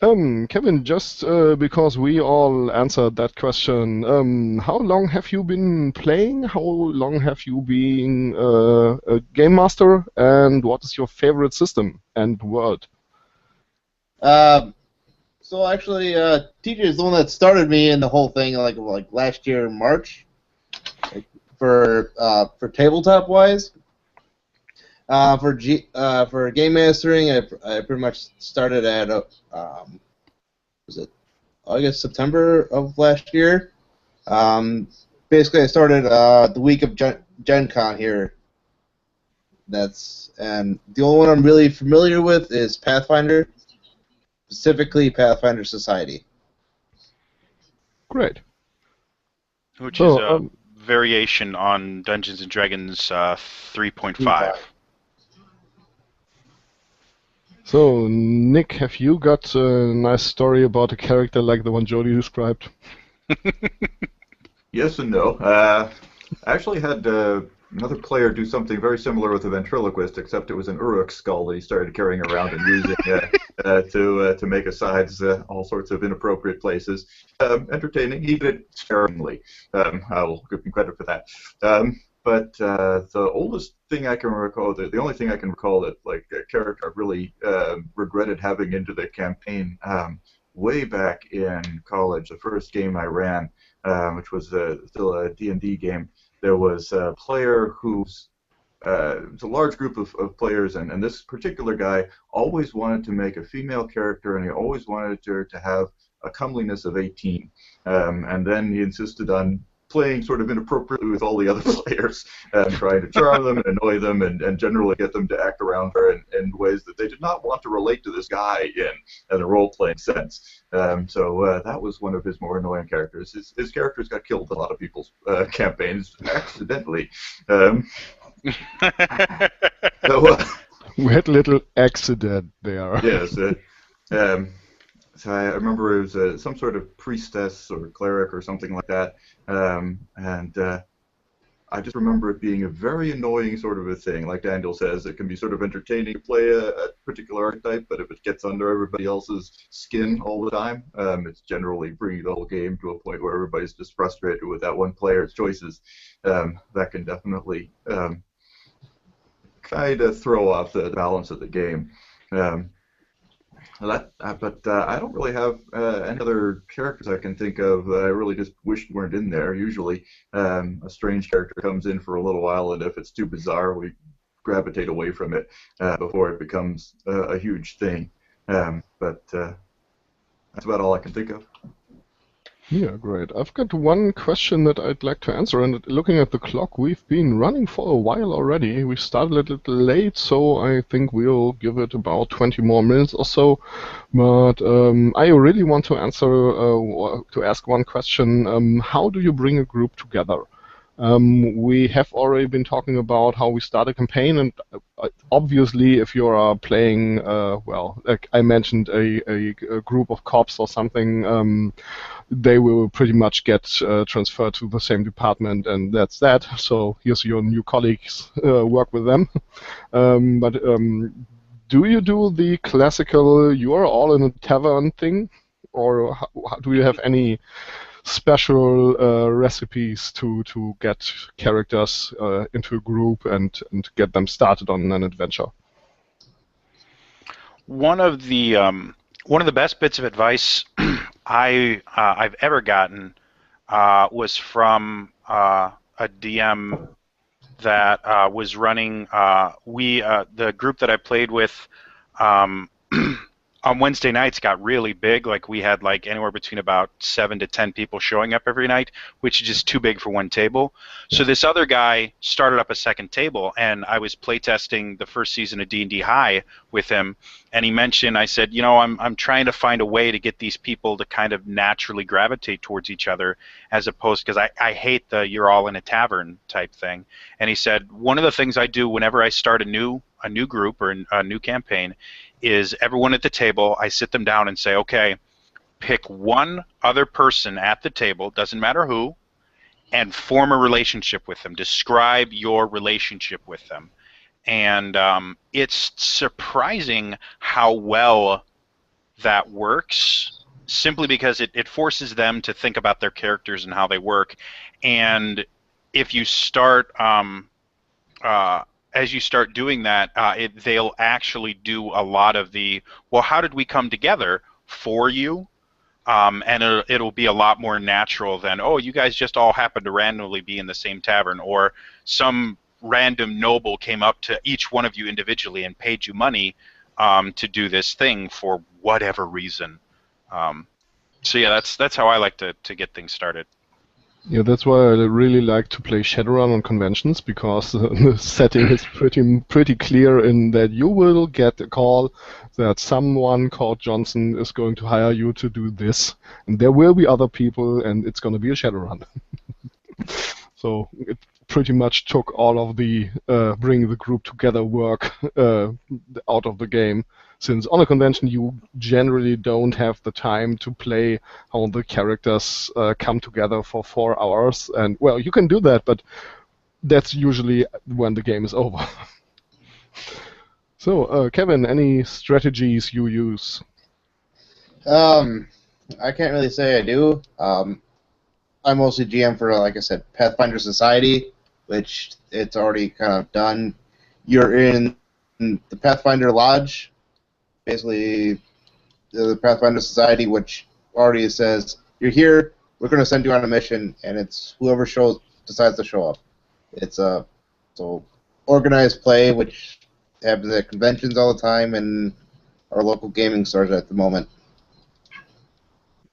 Kevin, just because we all answered that question, how long have you been playing? How long have you been a game master? And what is your favorite system and world? So actually, TJ is the one that started me in the whole thing, like last year in March, like, for tabletop wise. For game mastering, I pretty much started at was it August, September of last year. Basically, I started the week of Gen Con here. And the only one I'm really familiar with is Pathfinder, specifically Pathfinder Society. Great. Which So, is a variation on Dungeons & Dragons 3.5. So, Nick, have you got a nice story about a character like the one Jody described? Yes and no. I actually had another player do something very similar with a ventriloquist, except it was an Uruk skull that he started carrying around and using to make asides all sorts of inappropriate places. Entertaining. He did it sparingly. I will give him credit for that. But the oldest thing I can recall, the only thing I can recall that like a character I really regretted having into the campaign way back in college, the first game I ran, which was still a D&D game, there was a player who's it's a large group of players, and this particular guy always wanted to make a female character, and he always wanted her to have a comeliness of 18. And then he insisted on playing sort of inappropriately with all the other players, trying to charm them and annoy them and generally get them to act around her in ways that they did not want to relate to this guy in a role-playing sense. So that was one of his more annoying characters. His characters got killed in a lot of people's campaigns accidentally. So, We had a little accident there. yes. So I remember it was some sort of priestess or cleric or something like that, and I just remember it being a very annoying sort of a thing. Like Daniel says, it can be sort of entertaining to play a particular archetype, but if it gets under everybody else's skin all the time, it's generally bringing the whole game to a point where everybody's just frustrated with that one player's choices. That can definitely kind of throw off the balance of the game. But I don't really have any other characters I can think of that I really just wished weren't in there. Usually, a strange character comes in for a little while, and if it's too bizarre, we gravitate away from it before it becomes a huge thing. But that's about all I can think of. Yeah, great. I've got one question that I'd like to answer, and looking at the clock, we've been running for a while already. We started a little late, so I think we'll give it about 20 more minutes or so. But I really want to ask one question. How do you bring a group together? We have already been talking about how we start a campaign, and obviously, if you are playing, well, like I mentioned, a group of cops or something, they will pretty much get transferred to the same department, and that's that. So here's your new colleagues, work with them. But do you do the classical "you are all in a tavern" thing, or do you have any special recipes to get characters into a group and get them started on an adventure? One of the best bits of advice I've ever gotten was from a DM that was running the group that I played with on Wednesday nights got really big. Like we had like anywhere between about 7 to 10 people showing up every night, which is just too big for one table. So this other guy started up a second table, and I was playtesting the first season of D&D High with him, and he mentioned, I said, you know, I'm trying to find a way to get these people to kind of naturally gravitate towards each other, as opposed, because I hate the "you're all in a tavern" type thing. And he said, one of the things I do whenever I start a new group or a new campaign is everyone at the table, I sit them down and say, okay, pick one other person at the table, doesn't matter who, and form a relationship with them. Describe your relationship with them. And it's surprising how well that works, simply because it forces them to think about their characters and how they work. And if you start as you start doing that, they'll actually do a lot of the, well, how did we come together for you? And it'll be a lot more natural than, oh, you guys just all happened to randomly be in the same tavern, or some random noble came up to each one of you individually and paid you money to do this thing for whatever reason. So yeah, that's how I like to get things started. Yeah, that's why I really like to play Shadowrun on conventions, because the setting is pretty clear in that you will get a call that someone called Johnson is going to hire you to do this, and there will be other people, and it's going to be a Shadowrun. So it pretty much took all of the bring the group together work out of the game, since on a convention you generally don't have the time to play how the characters come together for 4 hours. And well, you can do that, but that's usually when the game is over. So, Kevin, any strategies you use? I can't really say I do. I mostly GM for, like I said, Pathfinder Society, which it's already kind of done. You're in the Pathfinder Lodge, basically the Pathfinder Society, which already says, you're here, we're going to send you on a mission, and it's whoever decides to show up. It's a organized play, which happens at conventions all the time and our local gaming stores at the moment.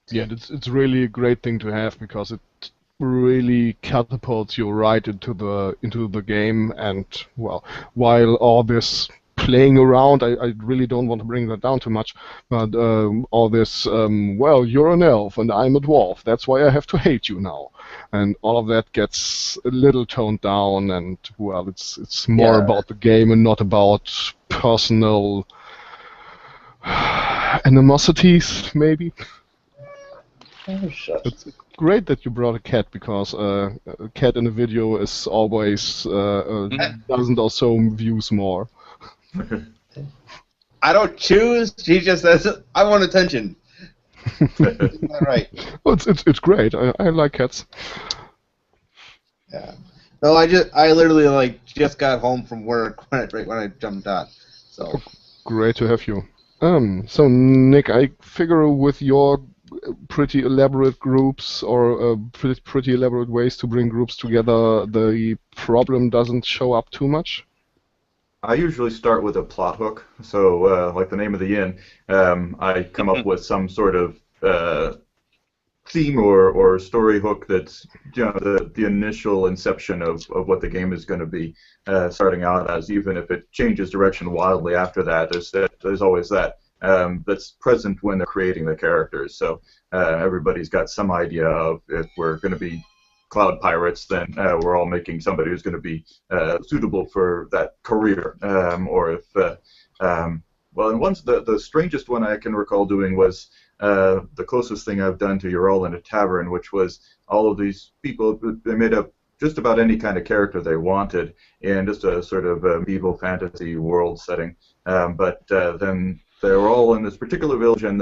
Yeah, it's really a great thing to have, because it really catapults you right into the game. And well, while all this playing around, I really don't want to bring that down too much, but all this, well, you're an elf and I'm a dwarf, that's why I have to hate you now, and all of that gets a little toned down, and well, it's more about the game and not about personal animosities, maybe. Oh, shucks. It's great that you brought a cat because a cat in a video is always doesn't also views more. I don't choose. She just says, "I want attention." Isn't that right? Well, it's great. I like cats. Yeah. No, I literally like just got home from work right when I jumped on. So Great to have you. So Nick, I figure with your pretty elaborate groups or pretty elaborate ways to bring groups together, the problem doesn't show up too much. I usually start with a plot hook. So, like the name of the inn, I come up with some sort of theme or story hook that's the initial inception of what the game is going to be starting out as, even if it changes direction wildly after that. There's always that that's present when they're creating the characters. So everybody's got some idea of if we're going to be cloud pirates, then we're all making somebody who's going to be suitable for that career. Or if well, and the strangest one I can recall doing was the closest thing I've done to You're All in a Tavern, which was all of these people, they made up just about any kind of character they wanted in just a sort of medieval fantasy world setting. But then they were all in this particular village, and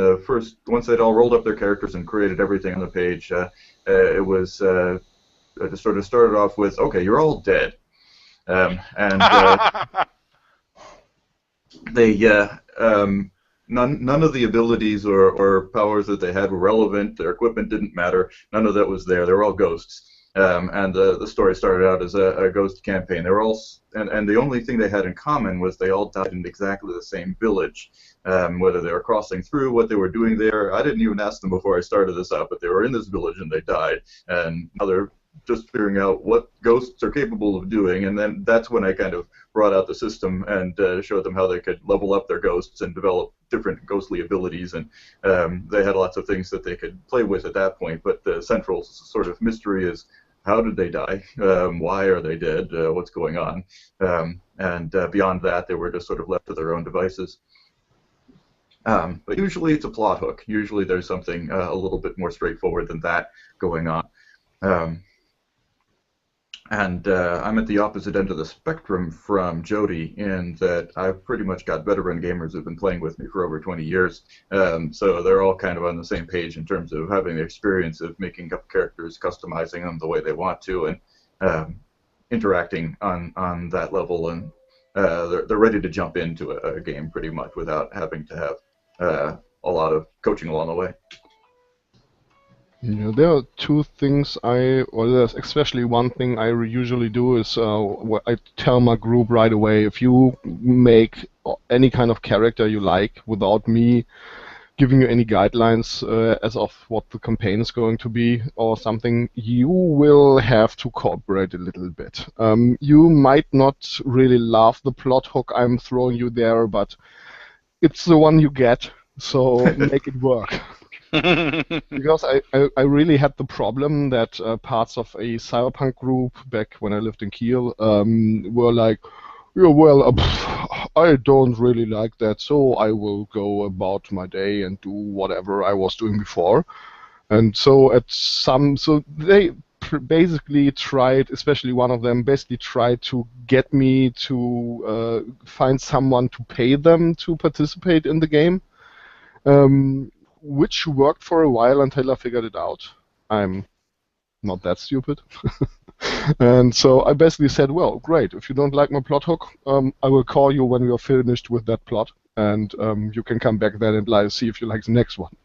once they'd all rolled up their characters and created everything on the page, it just sort of started off with, okay, you're all dead. And they none of the abilities or powers that they had were relevant. Their equipment didn't matter. None of that was there. They were all ghosts. And the story started out as a ghost campaign. They were all, and the only thing they had in common was they all died in exactly the same village. Whether they were crossing through, what they were doing there, I didn't even ask them before I started this out, but they were in this village and they died. And now they're just figuring out what ghosts are capable of doing, and then that's when I kind of brought out the system and showed them how they could level up their ghosts and develop different ghostly abilities, and they had lots of things that they could play with at that point. But the central sort of mystery is, how did they die? Why are they dead? What's going on? And beyond that, they were just sort of left to their own devices. But usually it's a plot hook. Usually there's something a little bit more straightforward than that going on. And I'm at the opposite end of the spectrum from Jody in that I've pretty much got veteran gamers who've been playing with me for over 20 years. So they're all kind of on the same page in terms of having the experience of making up characters, customizing them the way they want to, and interacting on that level. And they're ready to jump into a game pretty much without having to have a lot of coaching along the way. Yeah, there are two things or there's especially one thing I usually do is I tell my group right away, if you make any kind of character you like without me giving you any guidelines as of what the campaign is going to be or something, you will have to cooperate a little bit. You might not really love the plot hook I'm throwing you there, but it's the one you get, so make it work. Because I really had the problem that parts of a cyberpunk group back when I lived in Kiel were like, yeah, well, I don't really like that, so I will go about my day and do whatever I was doing before. And so so they basically tried, especially one of them, basically tried to get me to find someone to pay them to participate in the game. Which worked for a while until I figured it out. I'm not that stupid. And so I basically said, well, great, if you don't like my plot hook, I will call you when we are finished with that plot, and you can come back then and see if you like the next one.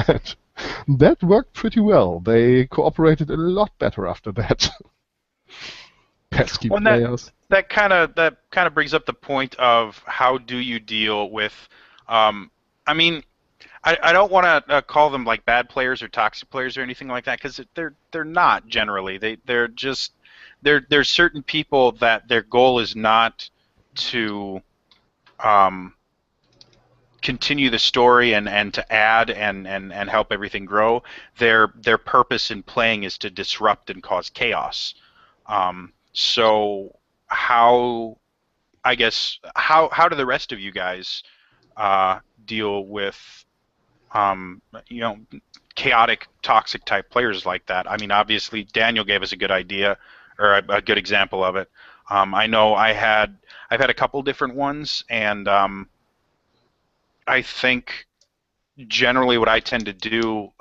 And that worked pretty well. They cooperated a lot better after that. Pesky players. That kind of brings up the point of how do you deal with, I mean, I don't want to call them like bad players or toxic players or anything like that, because they're not generally. There's certain people that their goal is not to continue the story and to add and help everything grow. Their purpose in playing is to disrupt and cause chaos. So how do the rest of you guys deal with chaotic, toxic type players like that. I mean, obviously Daniel gave us a good idea or a good example of it. I know I've had a couple different ones, and I think generally what I tend to do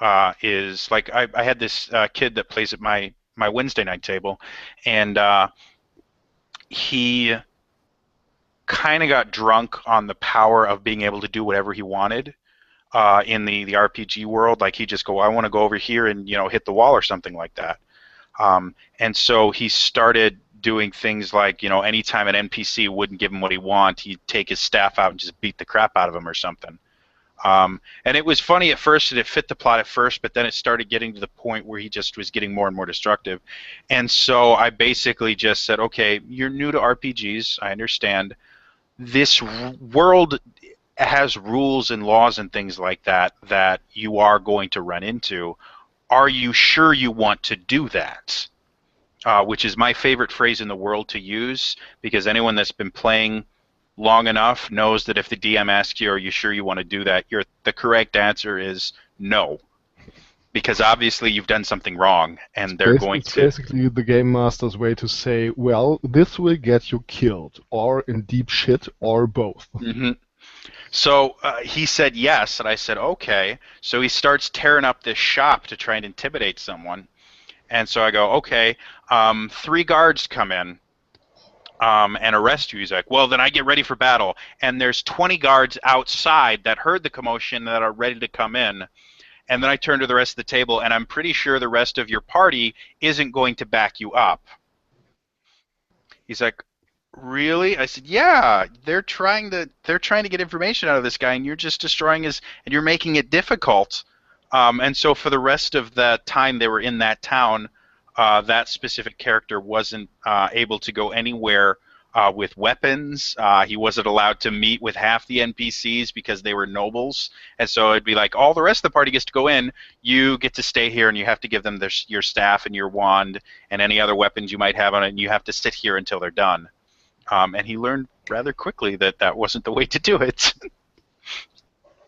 is like I had this kid that plays at my Wednesday night table, and he kind of got drunk on the power of being able to do whatever he wanted in the RPG world. Like, he just go, I want to go over here and hit the wall or something like that. And so he started doing things like, anytime an NPC wouldn't give him what he wanted, he'd take his staff out and just beat the crap out of him or something. And it was funny at first, and it fit the plot at first, but then it started getting to the point where he just was getting more and more destructive. And so I basically just said, okay, you're new to RPGs, I understand. This world has rules and laws and things like that that you are going to run into. Are you sure you want to do that? Which is my favorite phrase in the world to use, because anyone that's been playing long enough knows that if the DM asks you, are you sure you want to do that, the correct answer is no. Because obviously you've done something wrong, and they're going to... It's basically the game master's way to say, well, this will get you killed, or in deep shit, or both. Mm-hmm. So he said yes, and I said okay. So he starts tearing up this shop to try and intimidate someone. And so I go, okay, 3 guards come in and arrest you. He's like, well, then I get ready for battle. And there's 20 guards outside that heard the commotion that are ready to come in. And then I turn to the rest of the table, and I'm pretty sure the rest of your party isn't going to back you up. He's like, really? I said, yeah, they're trying to get information out of this guy, and you're just destroying and you're making it difficult. And so for the rest of the time they were in that town, that specific character wasn't able to go anywhere with weapons. He wasn't allowed to meet with half the NPCs because they were nobles. And so it'd be like, all the rest of the party gets to go in, you get to stay here, and you have to give them your staff and your wand and any other weapons you might have on it, and you have to sit here until they're done. And he learned rather quickly that that wasn't the way to do it.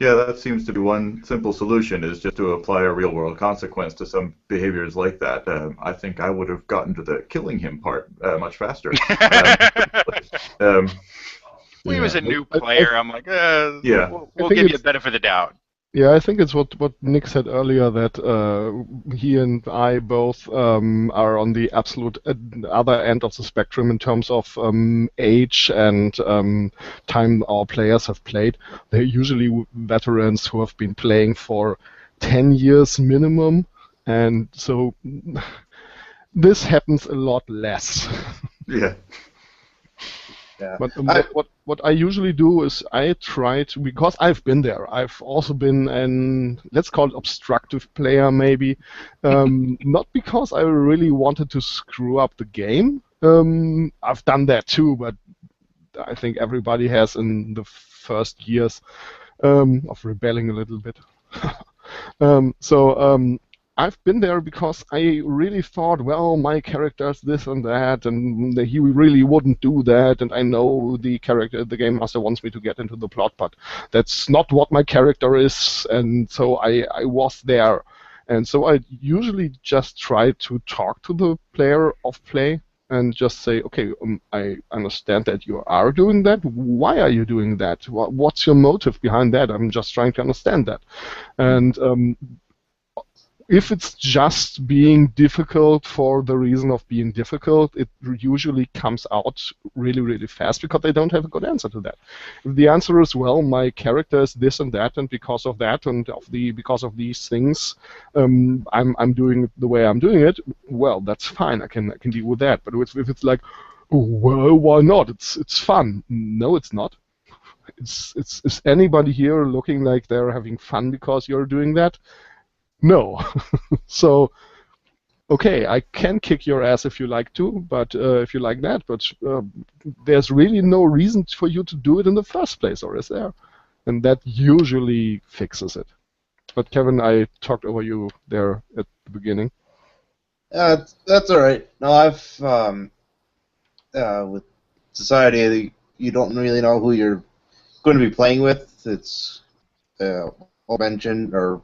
Yeah, that seems to be one simple solution, is just to apply a real-world consequence to some behaviors like that. I think I would have gotten to the killing him part much faster. He was a new player. I'm like, yeah. we'll give you a benefit of the doubt. Yeah, I think it's what Nick said earlier, that he and I both are on the absolute other end of the spectrum in terms of age and time our players have played. They're usually veterans who have been playing for 10 years minimum, and so this happens a lot less. Yeah. Yeah. But what I usually do is I try to, because I've been there. I've also been an, let's call it, obstructive player maybe. Not because I really wanted to screw up the game. I've done that too, but I think everybody has in the first years of rebelling a little bit. I've been there because I really thought, well, my character's this and that, and he really wouldn't do that, and I know the game master wants me to get into the plot, but that's not what my character is, and so I was there. And so I usually just try to talk to the player of play and just say, okay, I understand that you are doing that. Why are you doing that? What's your motive behind that? I'm just trying to understand that. And if it's just being difficult for the reason of being difficult, it usually comes out really, really fast because they don't have a good answer to that. If the answer is, well, my character is this and that, and because of that and because of these things, I'm doing it the way I'm doing it, well, that's fine. I can deal with that. But if it's like, oh, well, why not? It's fun. No, it's not. Is anybody here looking like they're having fun because you're doing that? No. So, okay, I can kick your ass if you like to, but if you like that, but there's really no reason for you to do it in the first place, or is there? And that usually fixes it. But Kevin, I talked over you there at the beginning. That's all right. No, I've with Society, you don't really know who you're going to be playing with. It's all mentioned, or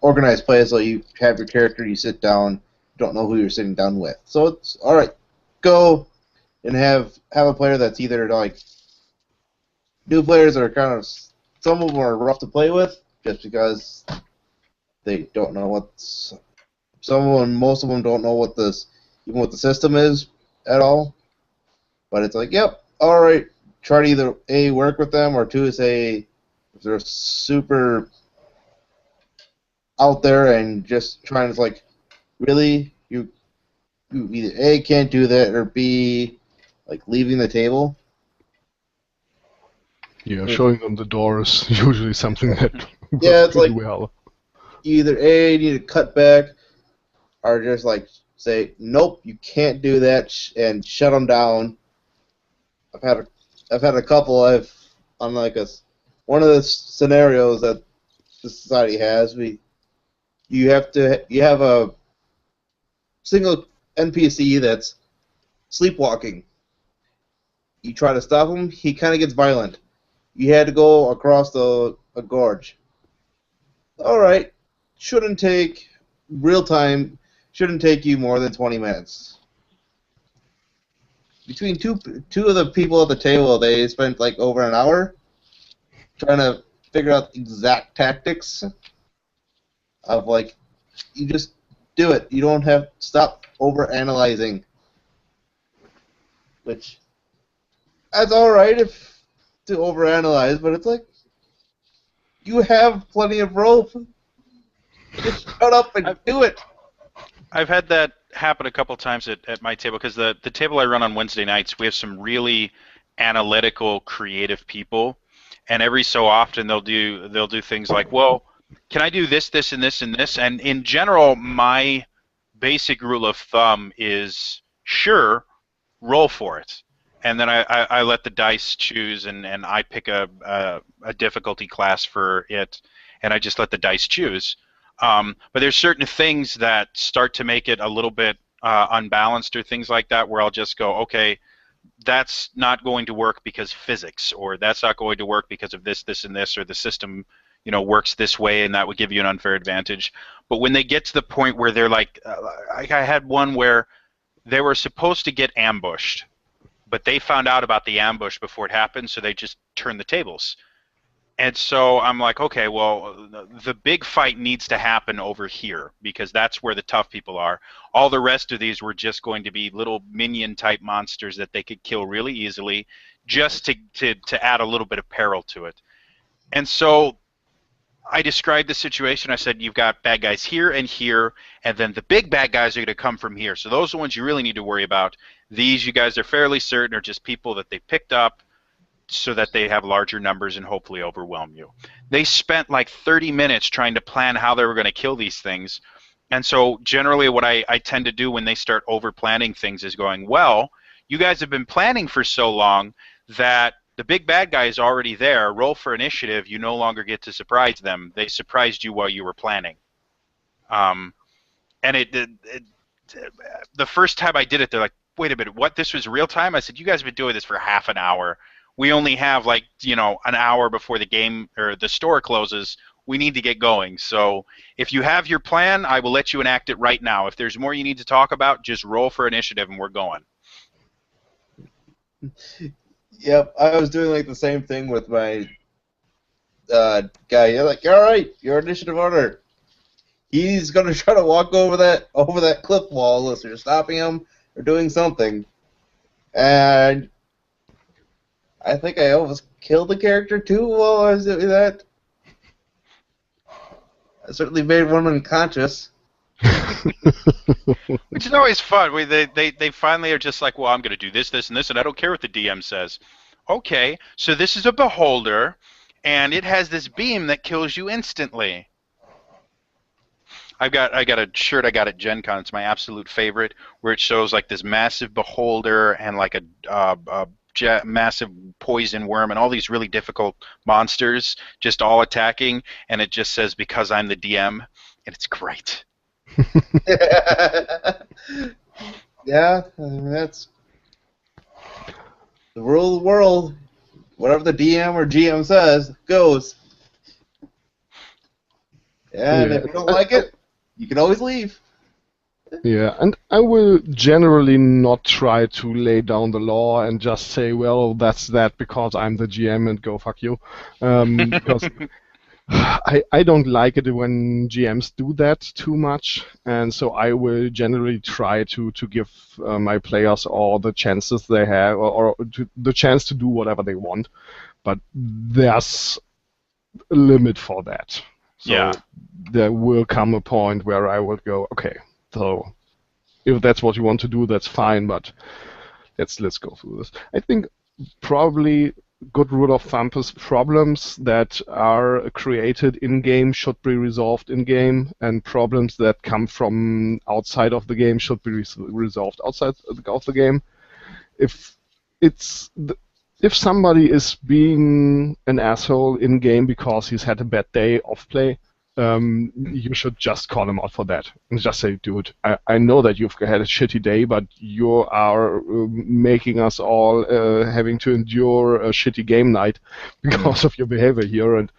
organized play, so you have your character, you sit down, don't know who you're sitting down with. So it's all right. Go and have a player that's either like new players that are kind of, some of them are rough to play with just because they don't know what's, some of them, most of them don't know what even what the system is at all. But it's like, yep, all right. Try to either A, work with them, or two, say if they're super out there and just trying to like, really, you either A, can't do that, or B, like leaving the table. Yeah, showing them the door is usually something that Yeah, works it's pretty like well. either A, need to cut back, or just like say, nope, you can't do that, and shut them down. I've had a couple. On like one of the scenarios that the society has, you have a single NPC that's sleepwalking. You try to stop him, he kind of gets violent. You had to go across a gorge. All right, shouldn't take real time. Shouldn't take you more than 20 minutes. Between two of the people at the table, they spent like over an hour trying to figure out exact tactics of like, you just do it. You don't have to stop over analyzing. Which that's all right if to overanalyze, but it's like you have plenty of rope. Just shut up and do it. I've had that happen a couple times at my table, because the table I run on Wednesday nights, we have some really analytical, creative people, and every so often they'll do things like, well, can I do this, this, and this, and this? And in general, my basic rule of thumb is sure, roll for it. And then I let the dice choose, and I pick a difficulty class for it, and I just let the dice choose. But there's certain things that start to make it a little bit unbalanced or things like that, where I'll just go, okay, that's not going to work because physics, or that's not going to work because of this, this, and this, or the system, works this way, and that would give you an unfair advantage. But when they get to the point where they're like, I had one where they were supposed to get ambushed, but they found out about the ambush before it happened, so they just turned the tables. And so I'm like, okay, well, the big fight needs to happen over here, because that's where the tough people are. All the rest of these were just going to be little minion-type monsters that they could kill really easily, just to add a little bit of peril to it. And so I described the situation. I said, you've got bad guys here, and then the big bad guys are going to come from here. So those are the ones you really need to worry about. These, you guys are fairly certain, are just people that they picked up so that they have larger numbers and hopefully overwhelm you. They spent like 30 minutes trying to plan how they were going to kill these things. And so generally what I tend to do when they start over-planning things is going, well, you guys have been planning for so long that the big bad guy is already there. Roll for initiative. You no longer get to surprise them. They surprised you while you were planning. And the first time I did it, they're like, wait a minute, what? This was real time? I said, you guys have been doing this for half an hour. We only have like, an hour before the game or the store closes. We need to get going. So if you have your plan, I will let you enact it right now. If there's more you need to talk about, just roll for initiative and we're going. Yep, I was doing like the same thing with my guy. You're like, all right, your initiative order. He's gonna try to walk over that cliff wall unless you're stopping him or doing something. And I think I almost killed the character too while I was doing that. I certainly made one unconscious. Which is always fun. They finally are just like, well, I'm going to do this, this, and this, and I don't care what the DM says. Okay, so this is a beholder, and it has this beam that kills you instantly. I got a shirt I got at Gen Con. It's my absolute favorite, where it shows like this massive beholder and like a massive poison worm and all these really difficult monsters just all attacking, and it just says, because I'm the DM, and it's great. Yeah, I mean, that's the rule of the world. Whatever the DM or GM says goes. Yeah, and if you don't like it, you can always leave. Yeah, and I will generally not try to lay down the law and just say, well, that's that because I'm the GM and go fuck you. Because I don't like it when GMs do that too much, and so I will generally try to give my players all the chances they have, or the chance to do whatever they want. But there's a limit for that. So Yeah. there will come a point where I will go, okay, so if that's what you want to do, that's fine, but let's go through this. I think probably good rule of thumb is problems that are created in game should be resolved in game, and problems that come from outside of the game should be resolved outside of the game. If it's if somebody is being an asshole in game because he's had a bad day of play, you should just call him out for that and just say, dude, I know that you've had a shitty day, but you are making us all having to endure a shitty game night because of your behavior here, and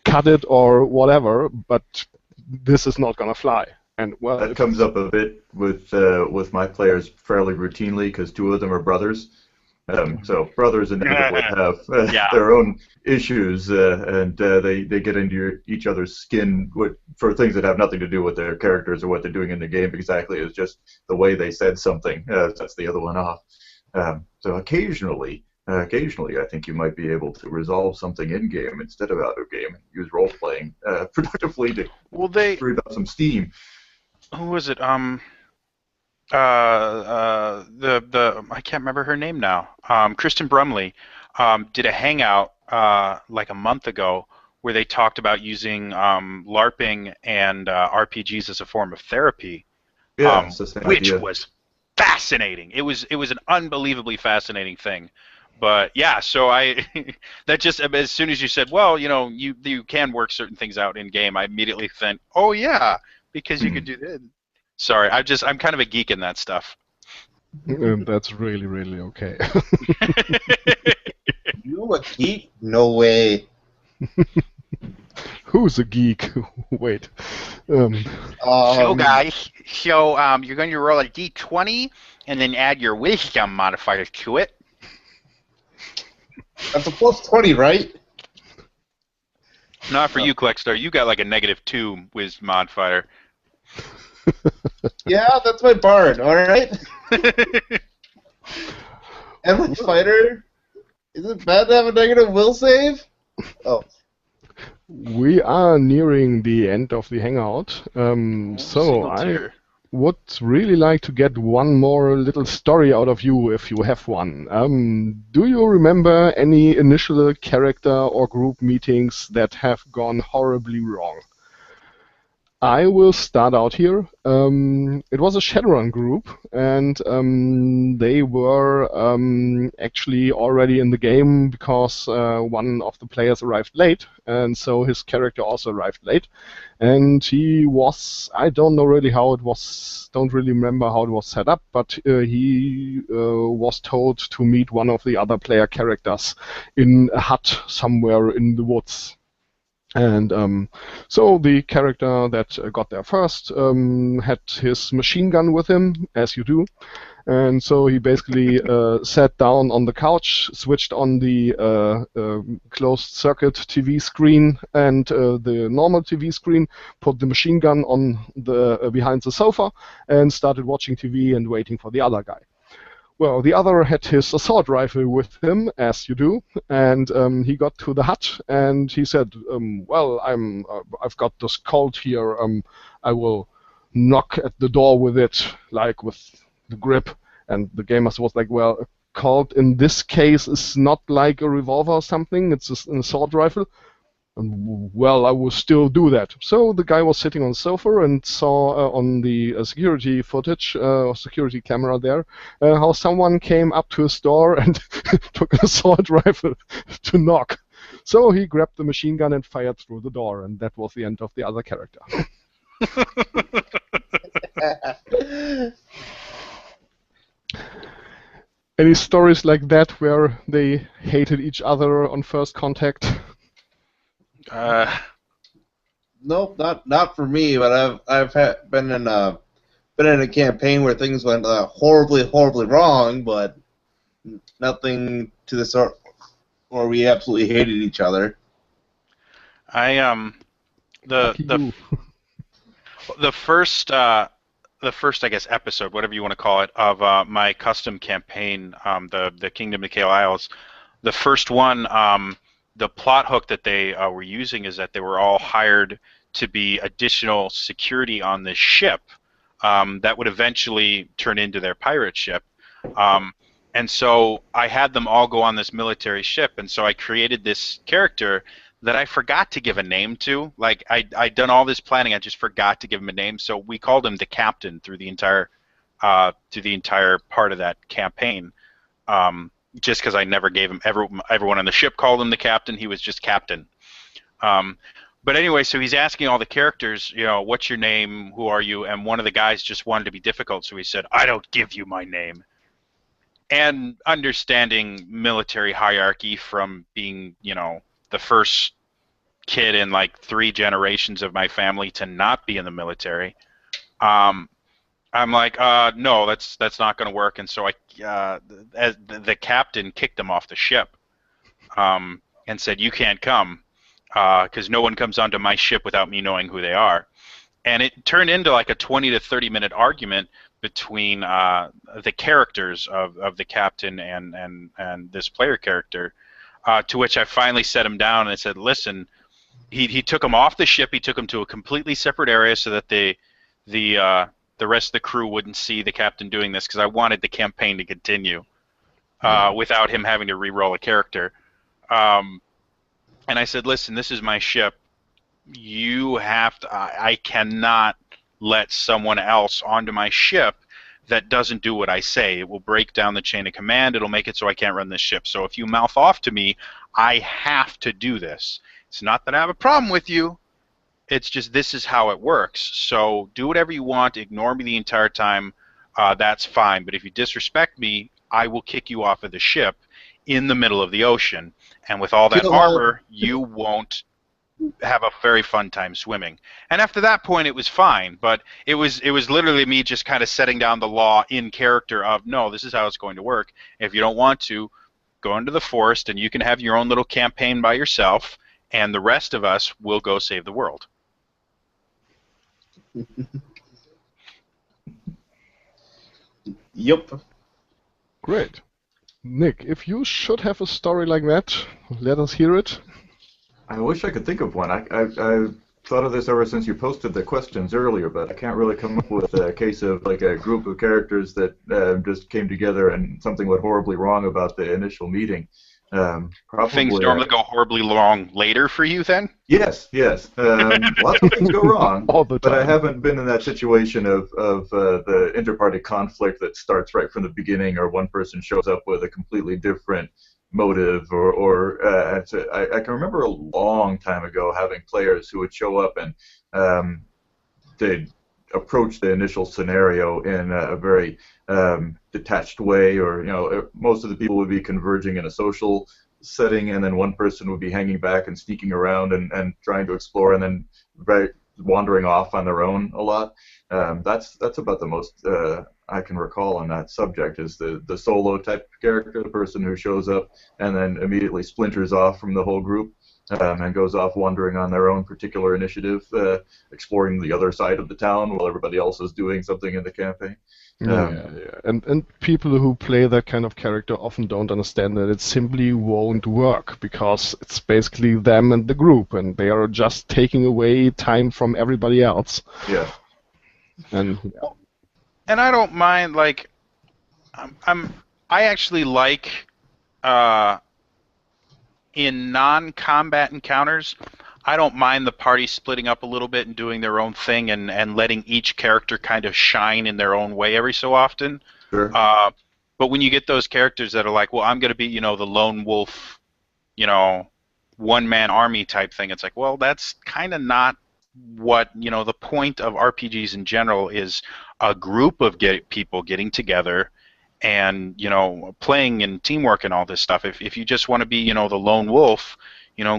cut it or whatever, but this is not going to fly. And well, that comes up a bit with my players fairly routinely because two of them are brothers. So brothers inevitably have their own issues, and they get into each other's skin for things that have nothing to do with their characters or what they're doing in the game exactly. It's just the way they said something sets the other one off. So occasionally, I think you might be able to resolve something in game instead of out of game. Use role playing productively to free up some steam. Who was it? I can't remember her name now. Kristen Brumley did a hangout like a month ago where they talked about using LARPing and RPGs as a form of therapy. Yeah, it's the same which idea. was fascinating. It was an unbelievably fascinating thing. But yeah, so that just as soon as you said, well, you can work certain things out in game, I immediately think, oh yeah, because you could do this. Sorry, I'm kind of a geek in that stuff. That's really, really okay. You a geek? No way. Who's a geek? Wait. So guys, you're going to roll a d20 and then add your wisdom modifier to it. That's a plus 20, right? Not for you, Klexstar. You got like a -2 wisdom modifier. Yeah, that's my bard, alright? And my fighter? Is it bad to have a negative will save? Oh. We are nearing the end of the hangout, so I would really like to get one more little story out of you if you have one. Do you remember any initial character or group meetings that have gone horribly wrong? I will start out here. It was a Shadowrun group, and they were actually already in the game because one of the players arrived late, and so his character also arrived late. And he was, I don't know really how it was, don't really remember how it was set up, but he was told to meet one of the other player characters in a hut somewhere in the woods. And so the character that got there first had his machine gun with him, as you do. And so he basically sat down on the couch, switched on the closed circuit TV screen and the normal TV screen, put the machine gun on the behind the sofa, and started watching TV and waiting for the other guy. Well, the other had his assault rifle with him, as you do, and he got to the hut and he said, "Well, I've got this Colt here. I will knock at the door with it, like with the grip." And the game master was like, "Well, a Colt in this case is not like a revolver or something. It's just an assault rifle." And, well, I will still do that. So the guy was sitting on the sofa and saw on the security footage, security camera there, how someone came up to his door and took an assault rifle to knock. So he grabbed the machine gun and fired through the door, and that was the end of the other character. Any stories like that where they hated each other on first contact? Nope, not for me. But been in a campaign where things went horribly wrong, but nothing to the sort where we absolutely hated each other. I the Lucky the you. the first I guess episode, whatever you want to call it, of my custom campaign, the Kingdom of Kale Isles. The first one, the plot hook that they were using is that they were all hired to be additional security on this ship that would eventually turn into their pirate ship. And so I had them all go on this military ship, and so I created this character that I forgot to give a name to. Like I'd done all this planning, I just forgot to give him a name. So we called him the Captain through the entire part of that campaign. Just because I never gave him, everyone on the ship called him the Captain. He was just Captain. But anyway, so he's asking all the characters, what's your name? Who are you? And one of the guys just wanted to be difficult, so he said, I don't give you my name. And understanding military hierarchy from being, the first kid in like 3 generations of my family to not be in the military, I'm like, no, that's not going to work. And so as the captain kicked him off the ship, and said, you can't come, because no one comes onto my ship without me knowing who they are. And it turned into like a 20 to 30-minute argument between the characters of the captain and this player character, to which I finally set him down and I said, listen, he took him off the ship, he took him to a completely separate area so that the rest of the crew wouldn't see the captain doing this, because I wanted the campaign to continue without him having to re-roll a character. And I said, listen, this is my ship. You have to, I cannot let someone else onto my ship that doesn't do what I say. It will break down the chain of command. It'll make it so I can't run this ship. So if you mouth off to me, I have to do this. It's not that I have a problem with you. It's just this is how it works. So do whatever you want. Ignore me the entire time. That's fine. But if you disrespect me, I will kick you off of the ship in the middle of the ocean. And with all that armor, you won't have a very fun time swimming. And after that point, it was fine. But it was literally me just kind of setting down the law in character of, no, this is how it's going to work. If you don't want to, go into the forest and you can have your own little campaign by yourself, and the rest of us will go save the world. Yep. Great. Nick, if you should have a story like that, let us hear it. I wish I could think of one. I've thought of this ever since you posted the questions earlier, but I can't really come up with a case of like a group of characters that just came together and something went horribly wrong about the initial meeting. Probably, things normally go horribly wrong later for you then? Yes. Lots of things go wrong, All the time. but I haven't been in that situation of the inter-party conflict that starts right from the beginning, or one person shows up with a completely different motive, I can remember a long time ago having players who would show up and they'd approach the initial scenario in a very detached way, or most of the people would be converging in a social setting, and then one person would be hanging back and sneaking around and trying to explore, and then wandering off on their own a lot. That's about the most I can recall on that subject, is the solo type character, the person who shows up and then immediately splinters off from the whole group and goes off wandering on their own particular initiative, exploring the other side of the town while everybody else is doing something in the campaign. Yeah. And people who play that kind of character often don't understand that it simply won't work, because it's basically them and the group, and they are just taking away time from everybody else. Yeah. And I don't mind, like, I actually like in non-combat encounters, I don't mind the party splitting up a little bit and doing their own thing and letting each character kind of shine in their own way every so often. Sure. But when you get those characters that are like, well, I'm going to be, the lone wolf, one-man army type thing, it's like, well, that's kind of not what, the point of RPGs in general is a group of people getting together and, playing and teamwork and all this stuff. If you just want to be, the lone wolf,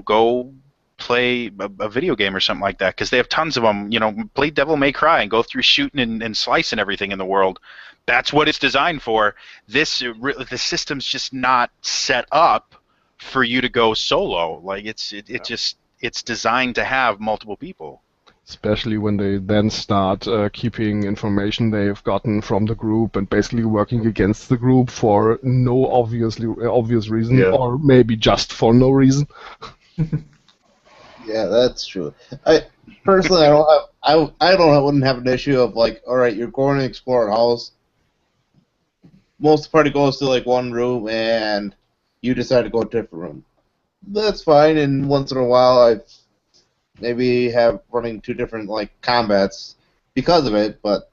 go play a video game or something like that, because they have tons of them. You know, play Devil May Cry and go through shooting and slicing everything in the world. That's what it's designed for. The system's just not set up for you to go solo. Like it's designed to have multiple people. Especially when they then start keeping information they've gotten from the group and basically working against the group for no obvious reason, Yeah. or maybe just for no reason. Yeah, that's true. I personally, wouldn't have an issue of like, all right, you're going to explore a house. Most of the party goes to like one room, and you decide to go to a different room. That's fine. And once in a while, I maybe have running two different like combats because of it, but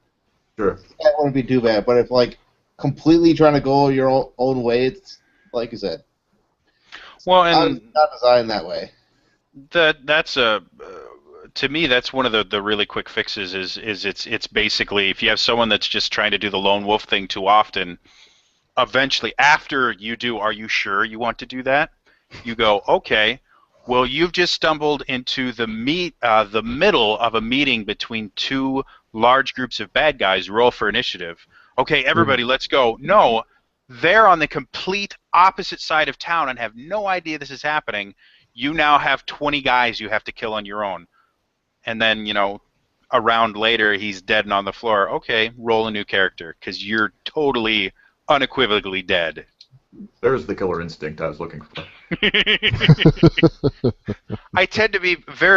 Sure. that wouldn't be too bad. But if like completely trying to go your own way, it's like you said. Well, I was and not designed that way. that's to me, that's one of the really quick fixes. Is it's basically, if you have someone that's just trying to do the lone wolf thing too often, eventually after you do, are you sure you want to do that? You go, okay, well, you've just stumbled into the middle of a meeting between two large groups of bad guys. Roll for initiative. Okay, everybody, let's go. No, they're on the complete opposite side of town and have no idea this is happening. You now have 20 guys you have to kill on your own. And then, you know, a round later, he's dead and on the floor. Okay, roll a new character, because you're totally, unequivocally dead. There's the killer instinct I was looking for. I tend to be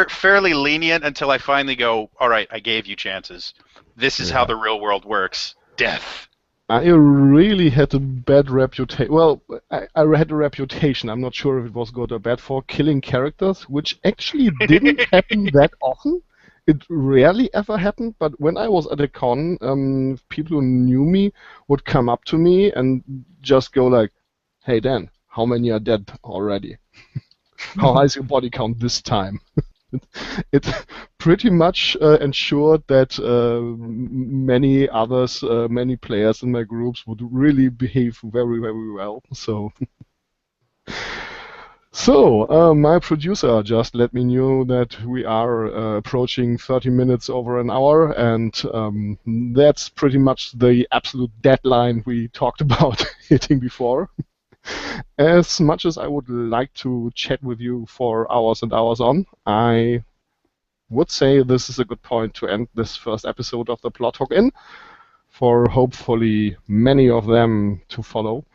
fairly lenient until I finally go, all right, I gave you chances. This is how the real world works. Death. I really had a bad reputation. Well, I had a reputation. I'm not sure if it was good or bad for killing characters, which actually didn't happen that often. It rarely ever happened, but when I was at a con, people who knew me would come up to me and just go like, "Hey Dan, how many are dead already? How high is your body count this time?" It pretty much ensured that many others, many players in my groups would really behave very, very well. So, my producer just let me know that we are approaching 30 minutes over an hour, and that's pretty much the absolute deadline we talked about hitting before. As much as I would like to chat with you for hours and hours on, I would say this is a good point to end this first episode of the Plot Talk in, for hopefully many of them to follow.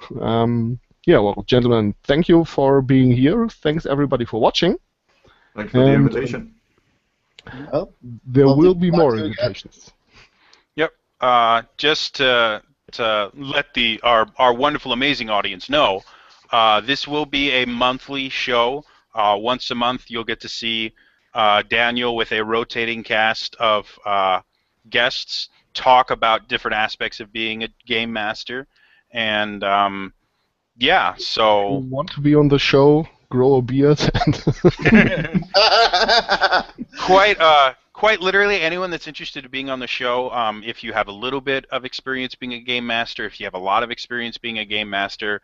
Yeah, well, gentlemen, thank you for being here. Thanks everybody for watching. Thanks for the invitation. Well, There Well, will thank be you more again. invitations. Yep. Just to let our wonderful, amazing audience know, this will be a monthly show. Once a month, you'll get to see Daniel with a rotating cast of guests talk about different aspects of being a game master, and yeah. So Want to be on the show? Grow a beard and quite literally, anyone that's interested in being on the show, if you have a little bit of experience being a game master, if you have a lot of experience being a game master,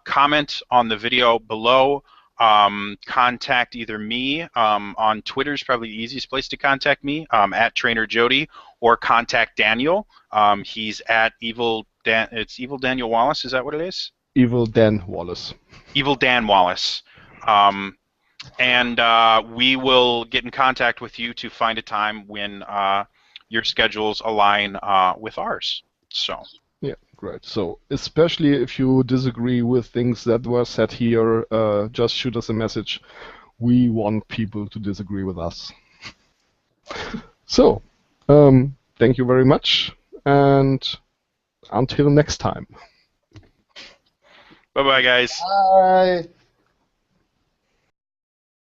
comment on the video below. Contact either me on Twitter is probably the easiest place to contact me, at Trainer Jody, or contact Daniel. He's at it's Evil Daniel Wallace. Is that what it is? Evil Dan Wallace. Evil Dan Wallace. And we will get in contact with you to find a time when your schedules align with ours. So. Yeah, great. So, especially if you disagree with things that were said here, just shoot us a message. We want people to disagree with us. So, thank you very much, and until next time. Bye-bye, guys. Bye.